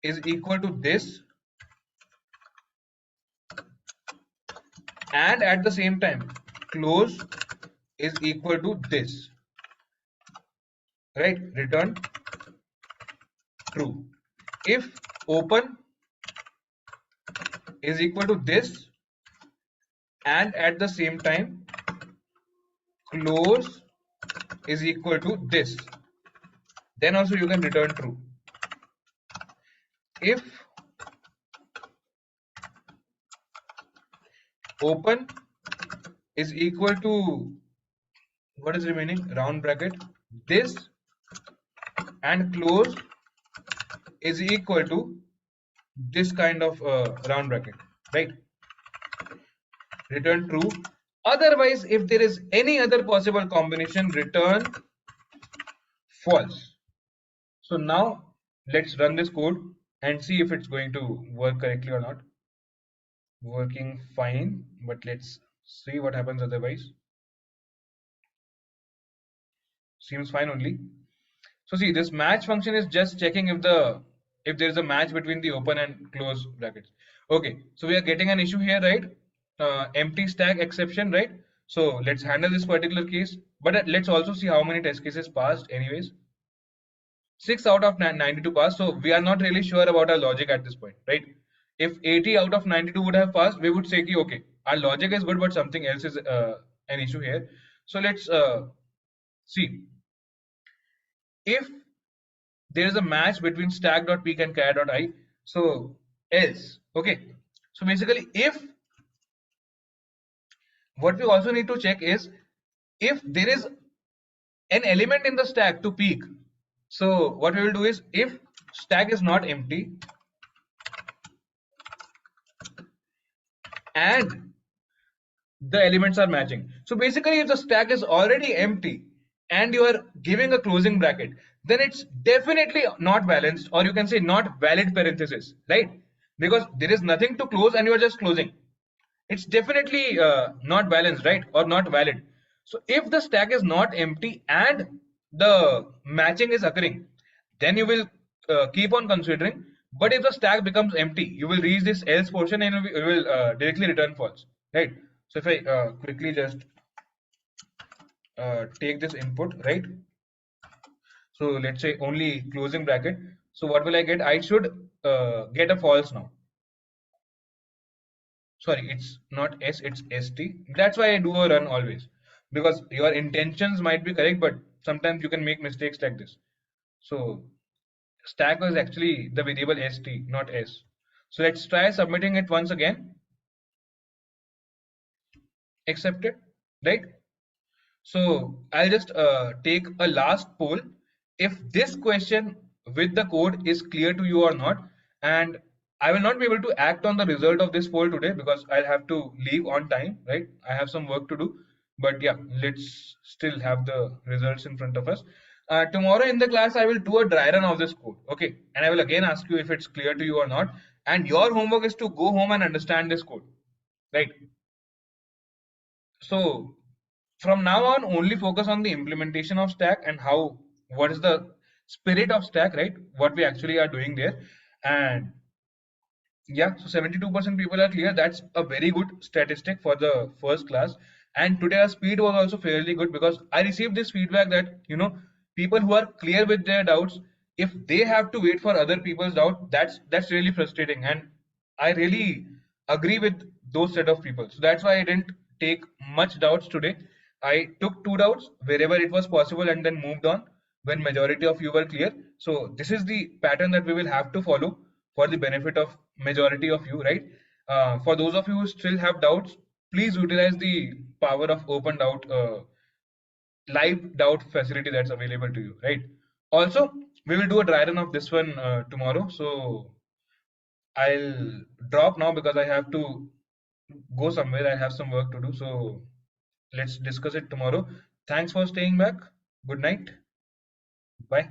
is equal to this, and at the same time close is equal to this, right? Return true. If open is equal to this and at the same time close is equal to this, then also you can return true. If open is equal to, what is remaining, round bracket, this, and close is equal to this kind of round bracket, right? Return true. Otherwise, if there is any other possible combination, return false. So now let's run this code and see if it's going to work correctly or not. Working fine, but let's see what happens otherwise. Seems fine only. So see, this match function is just checking if there is a match between the open and close brackets. Okay, so we are getting an issue here, right? Empty stack exception, right? So let's handle this particular case, but let's also see how many test cases passed anyways. 6 out of 92 passed, so we are not really sure about our logic at this point, right? If 80 out of 92 would have passed, we would say, okay, our logic is good, but something else is an issue here. So let's see. If there is a match between stack.peak and char.i, so else, okay. So basically, if what we also need to check is if there is an element in the stack to peak. So what we will do is, if stack is not empty and the elements are matching. So basically, if the stack is already empty and you are giving a closing bracket, then it's definitely not balanced, or you can say not valid parenthesis, right? Because there is nothing to close and you are just closing. It's definitely not balanced, right? Or not valid. So if the stack is not empty and the matching is occurring, then you will keep on considering. But if the stack becomes empty, you will reach this else portion and you will directly return false, right? So if I quickly just take this input, right? So let's say only closing bracket. So what will I get? I should get a false now. Sorry, it's not S, it's ST. That's why I do a run always, because your intentions might be correct, but sometimes you can make mistakes like this. So stack was actually the variable ST, not S. So let's try submitting it once again. Accepted, right? So I'll just take a last poll. If this question with the code is clear to you or not, and I will not be able to act on the result of this poll today because I'll have to leave on time, right? I have some work to do, but yeah, let's still have the results in front of us. Tomorrow in the class, I will do a dry run of this code, okay? And I will again ask you if it's clear to you or not. And your homework is to go home and understand this code, right? So from now on, only focus on the implementation of stack and how, what is the spirit of stack, right? What we actually are doing there. And yeah, so 72% people are clear. That's a very good statistic for the first class. And today our speed was also fairly good because I received this feedback that, you know, people who are clear with their doubts, if they have to wait for other people's doubt, that's really frustrating. And I really agree with those set of people. So that's why I didn't take much doubts today. I took 2 doubts wherever it was possible and then moved on when majority of you were clear. So this is the pattern that we will have to follow for the benefit of majority of you, right? For those of you who still have doubts, please utilize the power of open doubt, live doubt facility that's available to you, right? Also, we will do a dry run of this one tomorrow. So I'll drop now because I have to go somewhere. I have some work to do. So let's discuss it tomorrow. Thanks for staying back. Good night. Bye.